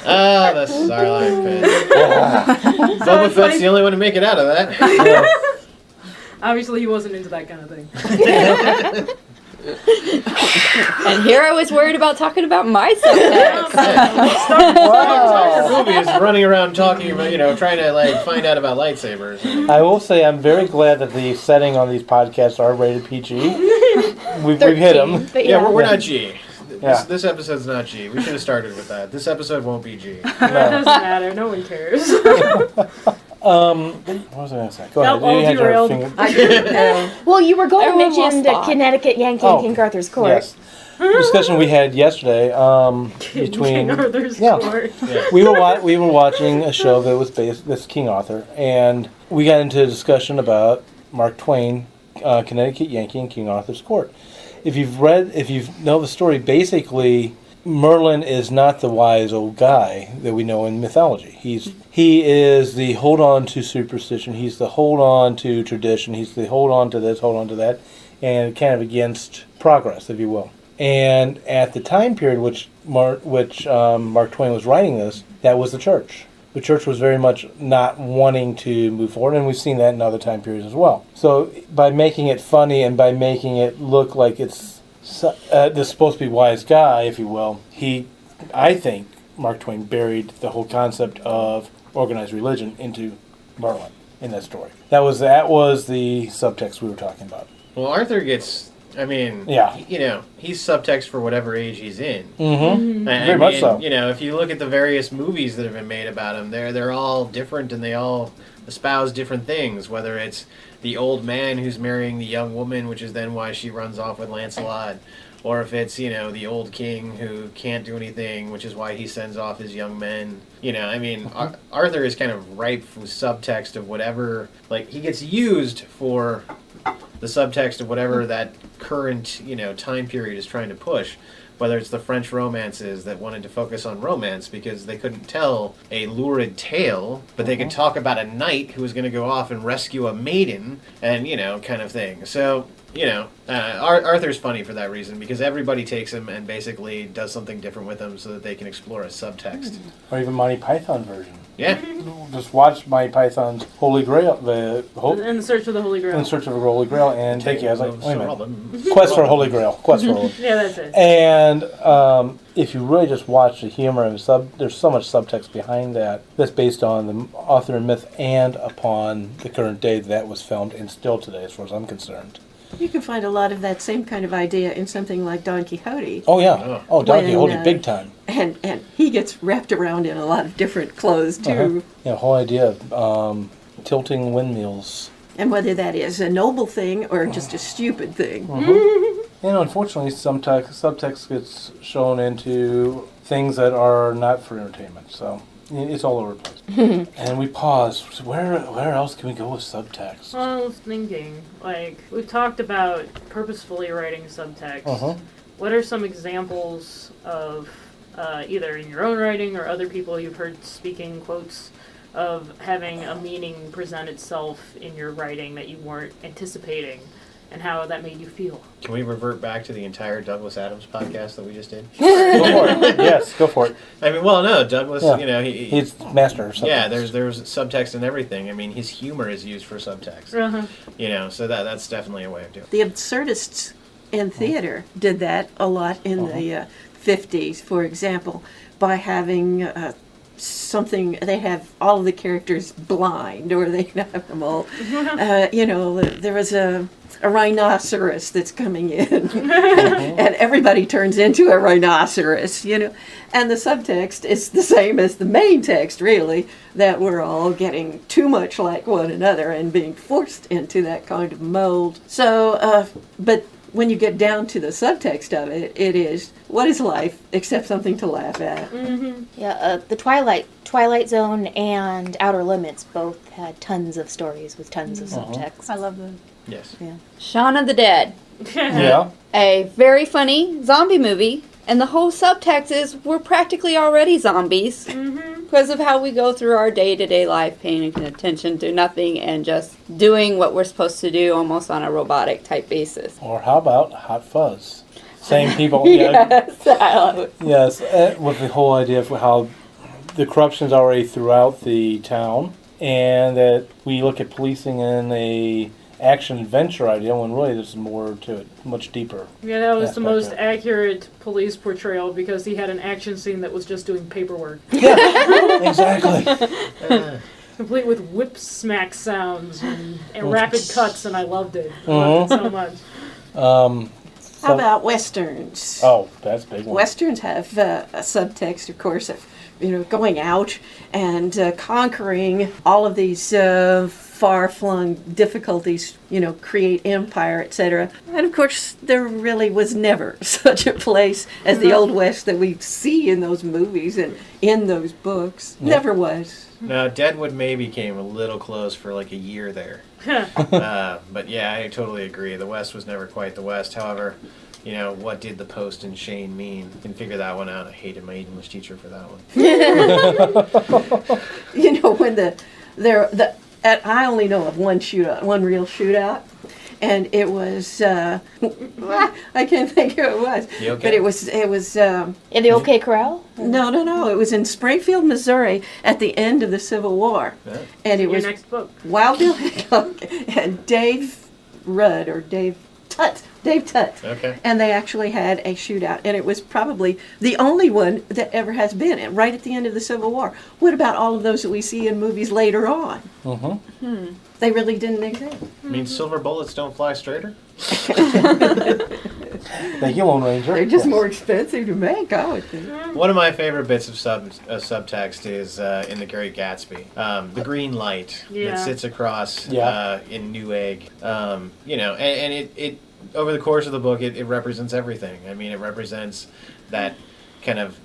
Ah, the Sarlacc pit. Boba Fett's the only one to make it out of that. Obviously, he wasn't into that kind of thing. And here I was worried about talking about my subtext. The movie is running around talking about, trying to like find out about lightsabers. I will say I'm very glad that the setting on these podcasts are rated PG. We've hit them. But Yeah, we're not G. Yeah. This episode's not G. We should have started with that. This episode won't be G. It doesn't matter. No one cares. What was I going to say? Go Nope, ahead. You all had your derailed. finger- I didn't know. Well, you were going to Everyone mention lost the thought. Connecticut Yankee Oh, in King Arthur's court. Yes. The discussion we had yesterday between King Arthur's yeah. court. Yeah. we were watching a show that was based this King Arthur, and we got into a discussion about Mark Twain, Connecticut Yankee, and King Arthur's court. If you know the story, basically Merlin is not the wise old guy that we know in mythology. He is the hold on to superstition. He's the hold on to tradition. He's the hold on to this, hold on to that, and kind of against progress, if you will. And at the time period which Mark Twain was writing this, that was the church. The church was very much not wanting to move forward, and we've seen that in other time periods as well. So by making it funny and by making it look like it's this supposed to be wise guy, if you will, I think Mark Twain buried the whole concept of organized religion into Merlin in that story. That was the subtext we were talking about. Well, Arthur gets. I mean, Yeah. He's subtext for whatever age he's in. Mm-hmm. I Very much so. If you look at the various movies that have been made about him, they're all different and they all espouse different things. Whether it's the old man who's marrying the young woman, which is then why she runs off with Lancelot, or if it's the old king who can't do anything, which is why he sends off his young men. Arthur is kind of ripe for subtext of whatever. Like he gets used for the subtext of whatever that current, time period is trying to push. Whether it's the French romances that wanted to focus on romance because they couldn't tell a lurid tale, but they could talk about a knight who was going to go off and rescue a maiden and, kind of thing. So, Arthur's funny for that reason because everybody takes him and basically does something different with him so that they can explore a subtext. Or even Monty Python version. Yeah. Just watch Monty Python's Holy Grail, In the Search for the Holy Grail. In Search of a Holy Grail, and take you. I was like, wait a minute. Robin. Quest for Holy Grail. Quest for Holy. Yeah, that's it. And if you really just watch the humor and there's so much subtext behind that's based on the author and myth and upon the current day that was filmed and still today, as far as I'm concerned. You can find a lot of that same kind of idea in something like Don Quixote. Oh yeah. Oh, Don Quixote, big time. And he gets wrapped around in a lot of different clothes too. Yeah, the whole idea of tilting windmills. And whether that is a noble thing or just a stupid thing. And unfortunately, some subtext gets shown into things that are not for entertainment. So it's all over the place. And we pause. Where else can we go with subtext? Well, I was thinking, like, we've talked about purposefully writing subtext. Uh-huh. What are some examples of, either in your own writing or other people you've heard speaking quotes, of having a meaning present itself in your writing that you weren't anticipating, and how that made you feel? Can we revert back to the entire Douglas Adams podcast that we just did? Go for it. Yes, go for it. I mean, well, no, Douglas, Yeah. you know, He's master of subtext. yeah, there's subtext and everything. I mean, his humor is used for subtext. Uh-huh. You know, so that's definitely a way of doing it. The absurdists in theater did that a lot in the 50s, for example, by having something. They have all of the characters blind, or they have them all. There was a rhinoceros that's coming in, and everybody turns into a rhinoceros. And the subtext is the same as the main text, really, that we're all getting too much like one another and being forced into that kind of mold. So, but when you get down to the subtext of it, it is, what is life except something to laugh at? Mm-hmm. Yeah, the Twilight Zone and Outer Limits both had tons of stories with tons of subtext. I love them. Yes. Yeah. Shaun of the Dead. Yeah. A very funny zombie movie, and the whole subtext is we're practically already zombies because of how we go through our day-to-day life, paying attention to nothing and just doing what we're supposed to do almost on a robotic type basis. Or how about Hot Fuzz? Same people. Yeah. Yes, I love it. Yes, with the whole idea of how the corruption's already throughout the town, and that we look at policing in a action-adventure idea when really there's more to it, much deeper. Yeah, that was the aspect most of it. accurate police portrayal because he had an action scene that was just doing paperwork. Yeah, exactly. Complete with whip smack sounds and rapid cuts, and I loved it. I loved it so much. How about westerns? Oh, that's a big one. Westerns have a subtext, of course, of going out and conquering all of these far-flung difficulties, create empire, etc. And of course, there really was never such a place as the Old West that we see in those movies and in those books. Yeah. Never was. Now, Deadwood maybe came a little close for like a year there. But yeah, I totally agree. The West was never quite the West. However, what did the Post and Shane mean? You can figure that one out. I hated my English teacher for that one. When I only know of one real shootout, and it was I can't think who it was, You okay? but it was In the OK Corral? no, it was in Springfield, Missouri, at the end of the Civil War, Yeah. and it Your was next book. Wild Bill Hickok and Dave Rudd or Dave Tutt. Okay. And they actually had a shootout, and it was probably the only one that ever has been, right at the end of the Civil War. What about all of those that we see in movies later on? They really didn't exist. Means silver bullets don't fly straighter? Thank you, Lone Ranger. They're just Yes. more expensive to make, I would think. One of my favorite bits of subtext is in The Great Gatsby. The green light Yeah. that sits across Yeah. in Newegg. And it over the course of the book, it represents everything. I mean, it represents that kind of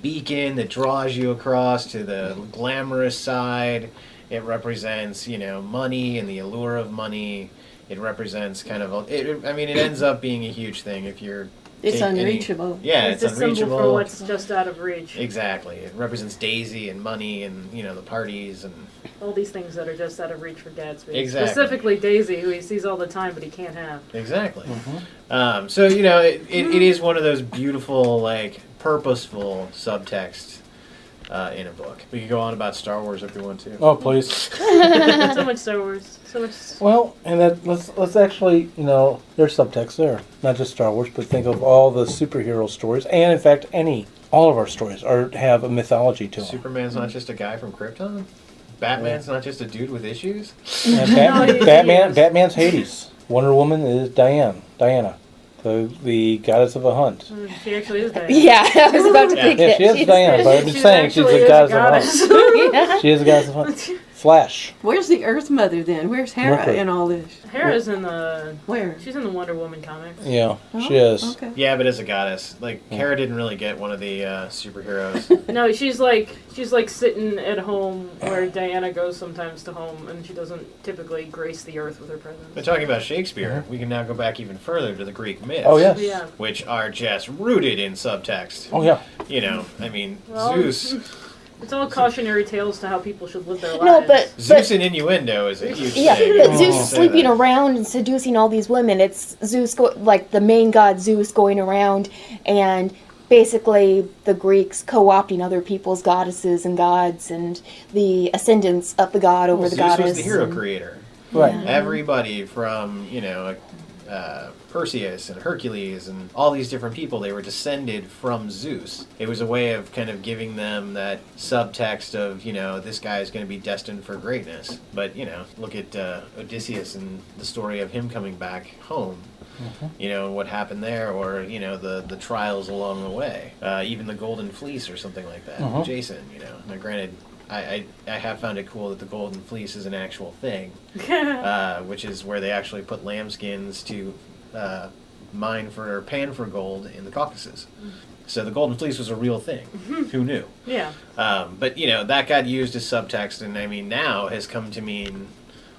beacon that draws you across to the glamorous side. It represents, money and the allure of money. It represents kind of, it ends up being a huge thing if you're... It's take any- unreachable. Yeah, It's it's a symbol unreachable. for what's just out of reach. Exactly. It represents Daisy and money and, the parties and... All these things that are just out of reach for Gatsby. Exactly. Specifically Daisy, who he sees all the time but he can't have. Exactly. So, it is one of those beautiful, purposeful subtext in a book. We could go on about Star Wars if we want to. Oh, please. So much Star Wars. So much... Well, and let's actually, there's subtext there. Not just Star Wars, but think of all the superhero stories, and in fact, all of our stories have a mythology to them. Superman's not just a guy from Krypton? Batman's not just a dude with issues? And Batman's Hades. Wonder Woman is Diana, the goddess of a hunt. She actually is Diana. Yeah, I was about to think Yeah, that. she is Diana, but I'm just saying she's actually a is goddess of a hunt. Yeah. She is a goddess of a hunt. Flash. Where's the Earth Mother then? Where's Hera Mercury. in all this? Hera's in the. Where? She's in the Wonder Woman comics. Yeah, Oh, she is. Okay. Yeah, but as a goddess, like Hera didn't really get one of the superheroes. No, she's like sitting at home where Diana goes sometimes to home, and she doesn't typically grace the earth with her presence. But talking about Shakespeare, we can now go back even further to the Greek myths. Oh, yes. Yeah. Which are just rooted in subtext. Oh, yeah. You know, I mean, Well, Zeus. It's all cautionary tales to how people should live their lives. No, but Zeus and innuendo is a huge yeah, thing. but I'll Zeus say sleeping that. around and seducing all these women. It's Zeus, like the main god Zeus, going around and basically the Greeks co-opting other people's goddesses and gods and the ascendance of the god over Well, the Zeus goddess. was the hero and- creator. Right. Everybody from, Perseus and Hercules and all these different people, they were descended from Zeus. It was a way of kind of giving them that subtext of, this guy is going to be destined for greatness. But, look at Odysseus and the story of him coming back home. What happened there, or, the trials along the way. Even the Golden Fleece or something like that. Jason, Now, granted, I have found it cool that the Golden Fleece is an actual thing, which is where they actually put lambskins to pan for gold in the Caucasus. So the Golden Fleece was a real thing. Who knew? Yeah. But, that got used as subtext, and I mean, now has come to mean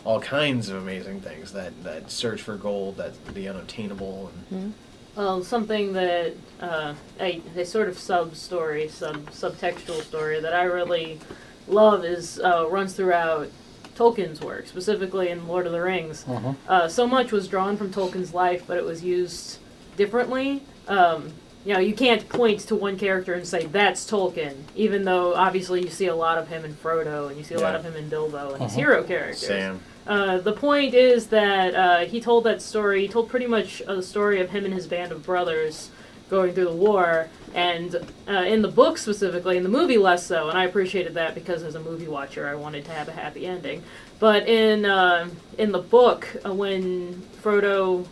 all kinds of amazing things, that search for gold, that the unattainable. And Well, something that a sort of subtextual story that I really love is runs throughout Tolkien's work, specifically in Lord of the Rings. So much was drawn from Tolkien's life, but it was used differently. You can't point to one character and say, that's Tolkien, even though obviously you see a lot of him in Frodo, and you see a lot of him in Bilbo, and his hero characters. Sam. The point is that he told that story, he told pretty much a story of him and his band of brothers going through the war, and in the book specifically, in the movie less so, and I appreciated that because as a movie watcher I wanted to have a happy ending. But in the book, when Frodo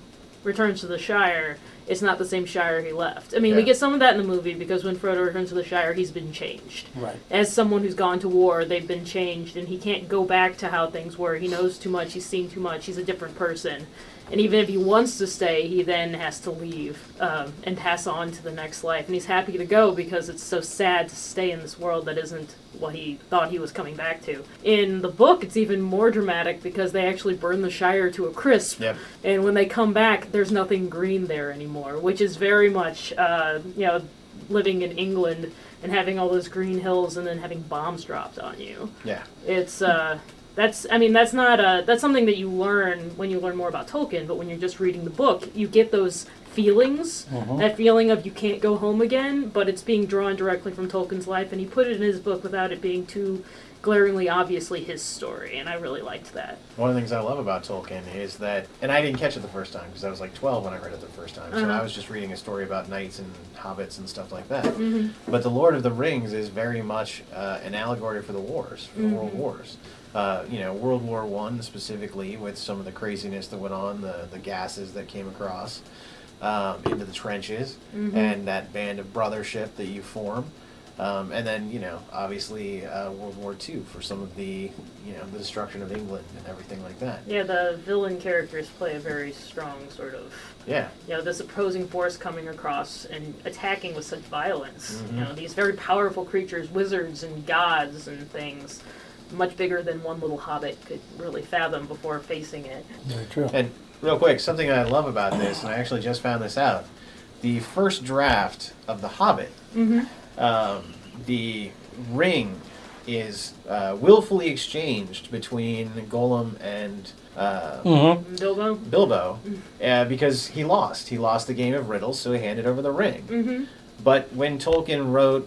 returns to the Shire, it's not the same Shire he left. I mean, we get some of that in the movie because when Frodo returns to the Shire, he's been changed. Right. As someone who's gone to war, they've been changed, and he can't go back to how things were. He knows too much, he's seen too much, he's a different person. And even if he wants to stay, he then has to leave and pass on to the next life. And he's happy to go because it's so sad to stay in this world that isn't what he thought he was coming back to. In the book, it's even more dramatic because they actually burn the Shire to a crisp. Yep. And when they come back, there's nothing green there anymore, which is very much, living in England and having all those green hills and then having bombs dropped on you. Yeah. It's, that's something that you learn when you learn more about Tolkien, but when you're just reading the book, you get those feelings, that feeling of you can't go home again, but it's being drawn directly from Tolkien's life, and he put it in his book without it being too glaringly obviously his story, and I really liked that. One of the things I love about Tolkien is that, and I didn't catch it the first time because I was like 12 when I read it the first time, so I was just reading a story about knights and hobbits and stuff like that. But The Lord of the Rings is very much an allegory for the wars, for the world wars. World War I specifically, with some of the craziness that went on, the gases that came across into the trenches, and that band of brothership that you form. And then, obviously World War II for some of the destruction of England and everything like that. Yeah, the villain characters play a very strong sort of, this opposing force coming across and attacking with such violence. These very powerful creatures, wizards and gods and things, much bigger than one little hobbit could really fathom before facing it. Very true. And real quick, something I love about this, and I actually just found this out, the first draft of The Hobbit, the ring is willfully exchanged between Gollum and Bilbo because he lost. He lost the game of riddles, so he handed over the ring. But when Tolkien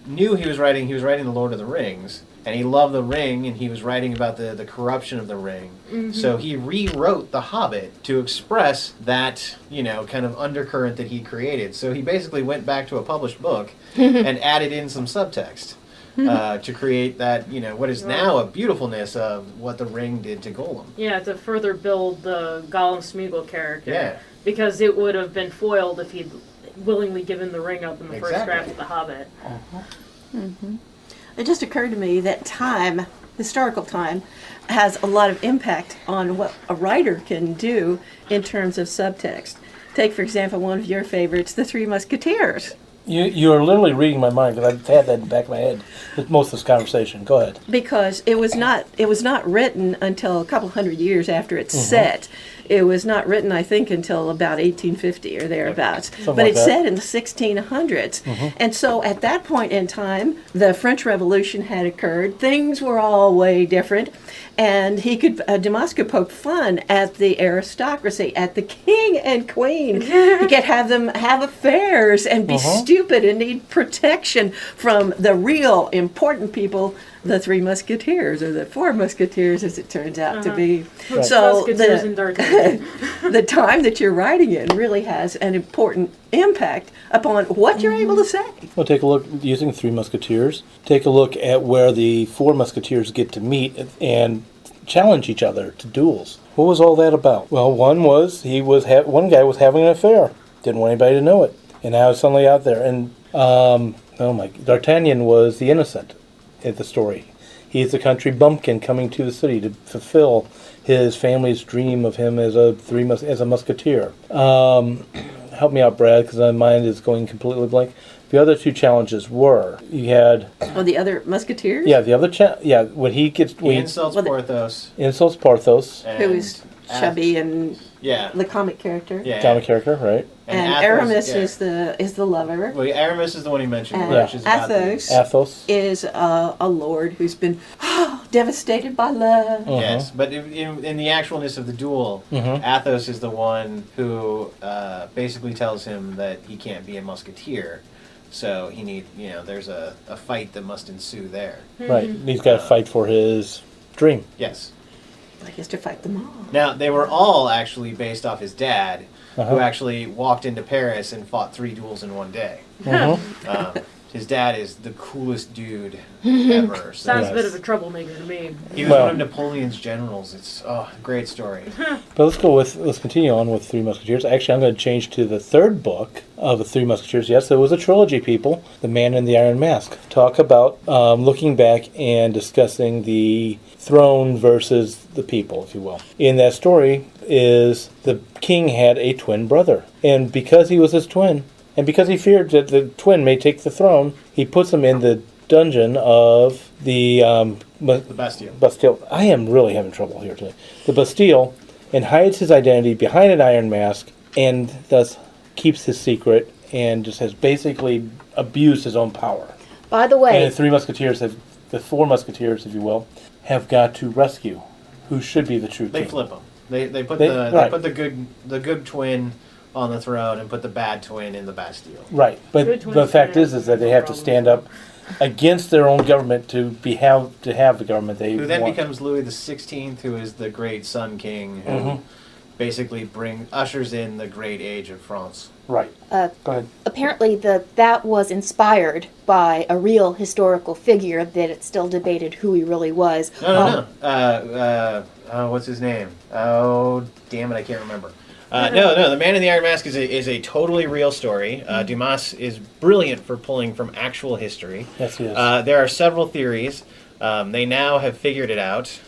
knew he was writing The Lord of the Rings, and he loved the ring, and he was writing about the corruption of the ring. So he rewrote The Hobbit to express that, kind of undercurrent that he created. So he basically went back to a published book and added in some subtext to create that, what is now a beautifulness of what the ring did to Gollum. Yeah, to further build the Gollum Smeagol character. Yeah. Because it would have been foiled if he'd willingly given the ring up in the first draft of The Hobbit. It just occurred to me that time historical time has a lot of impact on what a writer can do in terms of subtext. Take, for example, one of your favorites, The Three Musketeers. You're literally reading my mind because I've had that in the back of my head with most of this conversation. Go ahead. Because it was not written until a couple hundred years after it's set. It was not written, I think, until about 1850 or thereabouts. Something But like it's that. set in the 1600s. And so at that point in time, the French Revolution had occurred. Things were all way different. And Dumas could poke fun at the aristocracy, at the king and queen. He could have them have affairs and be stupid and need protection from the real important people, the Three Musketeers, or the Four Musketeers, as it turns out to be. Right. So Musketeers and D'Artagnan. the time that you're writing in really has an important impact upon what you're able to say. Well, take a look, using Three Musketeers, take a look at where the Four Musketeers get to meet and challenge each other to duels. What was all that about? Well, one guy was having an affair. Didn't want anybody to know it. And now it's suddenly out there. And, D'Artagnan was the innocent in the story. He's the country bumpkin coming to the city to fulfill his family's dream of him as a musketeer. Help me out, Brad, because my mind is going completely blank. The other two challenges were you had. Oh, the other Musketeers? Yeah, the other when he gets He insults Porthos. insults Porthos, Who is chubby and Yeah. the comic character. Yeah. comic character, right? And Athos, Aramis yeah. is the lover. Well, Aramis is the one he mentioned, And which is about Athos Athos. is a lord who's been devastated by love. Yes, but in the actualness of the duel, Athos is the one who basically tells him that he can't be a musketeer. So there's a fight that must ensue there. Right. He's got to fight for his dream. Yes. He has to fight them all. Now, they were all actually based off his dad, Uh-huh. who actually walked into Paris and fought 3 duels in one day. His dad is the coolest dude ever. So Sounds a bit of a troublemaker to me. he was Well- one of Napoleon's generals. It's a great story. But let's continue on with Three Musketeers. Actually, I'm going to change to the third book of the Three Musketeers. Yes, there was a trilogy, people. The Man in the Iron Mask. Talk about looking back and discussing the throne versus the people, if you will. In that story is the king had a twin brother. And because he was his twin, and because he feared that the twin may take the throne, he puts him in the dungeon of the The Bastille. Bastille. I am really having trouble here today. The Bastille, and hides his identity behind an iron mask, and thus keeps his secret, and just has basically abused his own power. By the And way, the the Four Musketeers, if you will, have got to rescue who should be the true They king. flip him. They put Right. the good twin on the throne and put the bad twin in the Bastille. Right, but Good the twins fact can is that they have to stand up against their own government to have the government they Who then want. becomes Louis XVI, who is the great Sun King, who basically ushers in the great age of France. Right. Uh, Go ahead. apparently that was inspired by a real historical figure that it's still debated who he really was. No. What's his name? Oh, damn it, I can't remember. No. The Man in the Iron Mask is a totally real story. Dumas is brilliant for pulling from actual history. Yes, he is. There are several theories. They now have figured it out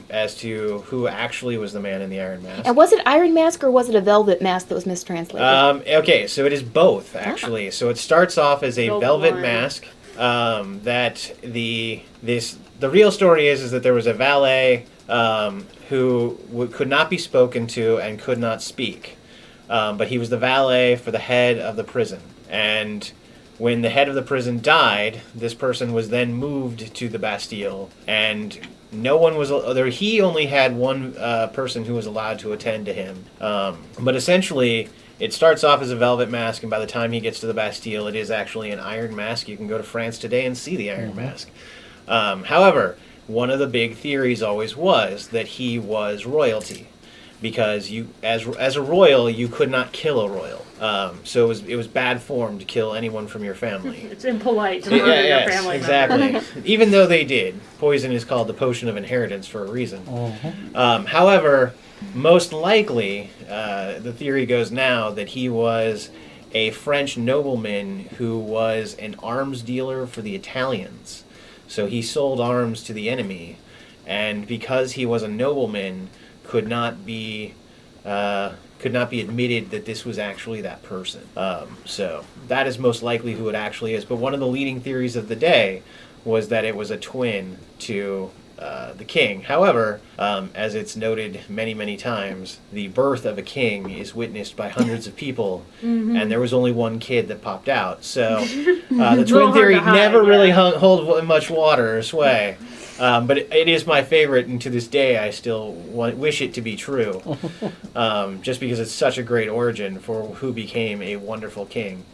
as to who actually was the Man in the Iron Mask. And was it Iron Mask or was it a velvet mask that was mistranslated? Okay, so it is both, actually. So it starts off as a velvet line. mask. That the real story is that there was a valet who could not be spoken to and could not speak, but he was the valet for the head of the prison. And when the head of the prison died, this person was then moved to the Bastille, and no one was there. He only had one person who was allowed to attend to him, but essentially. It starts off as a velvet mask, and by the time he gets to the Bastille, it is actually an iron mask. You can go to France today and see the Iron Mask. However, one of the big theories always was that he was royalty, because you, as a royal, you could not kill a royal. So it was bad form to kill anyone from your family. It's impolite to murder your family exactly. Even though they did, poison is called the potion of inheritance for a reason. However, most likely, the theory goes now that he was a French nobleman who was an arms dealer for the Italians. So he sold arms to the enemy, and because he was a nobleman, could not be admitted that this was actually that person. So that is most likely who it actually is. But one of the leading theories of the day was that it was a twin to the king. However, as it's noted many, many times, the birth of a king is witnessed by hundreds of people, and there was only one kid that popped out. So the twin theory never really hold much water or sway. But it is my favorite, and to this day I still wish it to be true, just because it's such a great origin for who became a wonderful king.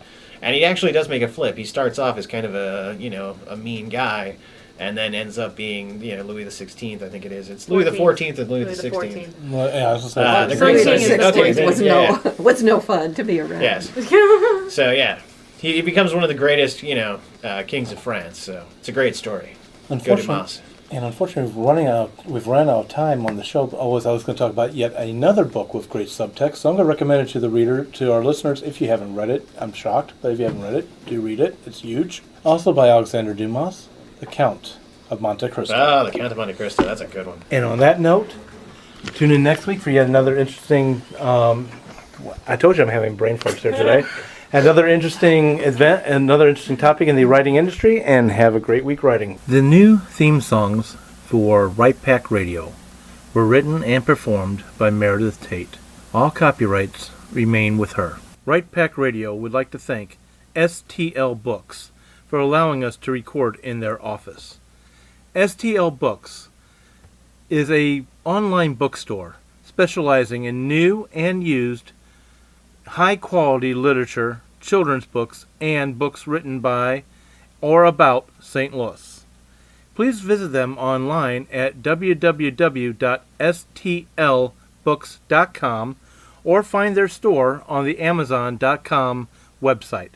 And he actually does make a flip. He starts off as kind of a mean guy, and then ends up being Louis the 16th, I think it is. It's Louis the 14th and Louis the 16th. Well, yeah, I was just saying. The Greek was no fun to be around. Yes. So yeah, he becomes one of the greatest kings of France. So it's a great story. Go to Moss. And unfortunately, we've run out of time on the show. I was going to talk about yet another book with great subtext. So I'm going to recommend it to our listeners if you haven't read it. I'm shocked, but if you haven't read it, do read it. It's huge. Also by Alexander Dumas, The Count of Monte Cristo. Oh, The Count of Monte Cristo. That's a good one. And on that note, tune in next week for yet another interesting... I told you I'm having brain farts here today. Another interesting event, another interesting topic in the writing industry, and have a great week writing. The new theme songs for Right Pack Radio were written and performed by Meredith Tate. All copyrights remain with her. Right Pack Radio would like to thank STL Books for allowing us to record in their office. STL Books is an online bookstore specializing in new and used high-quality literature, children's books, and books written by or about St. Louis. Please visit them online at www.stlbooks.com or find their store on the Amazon.com website.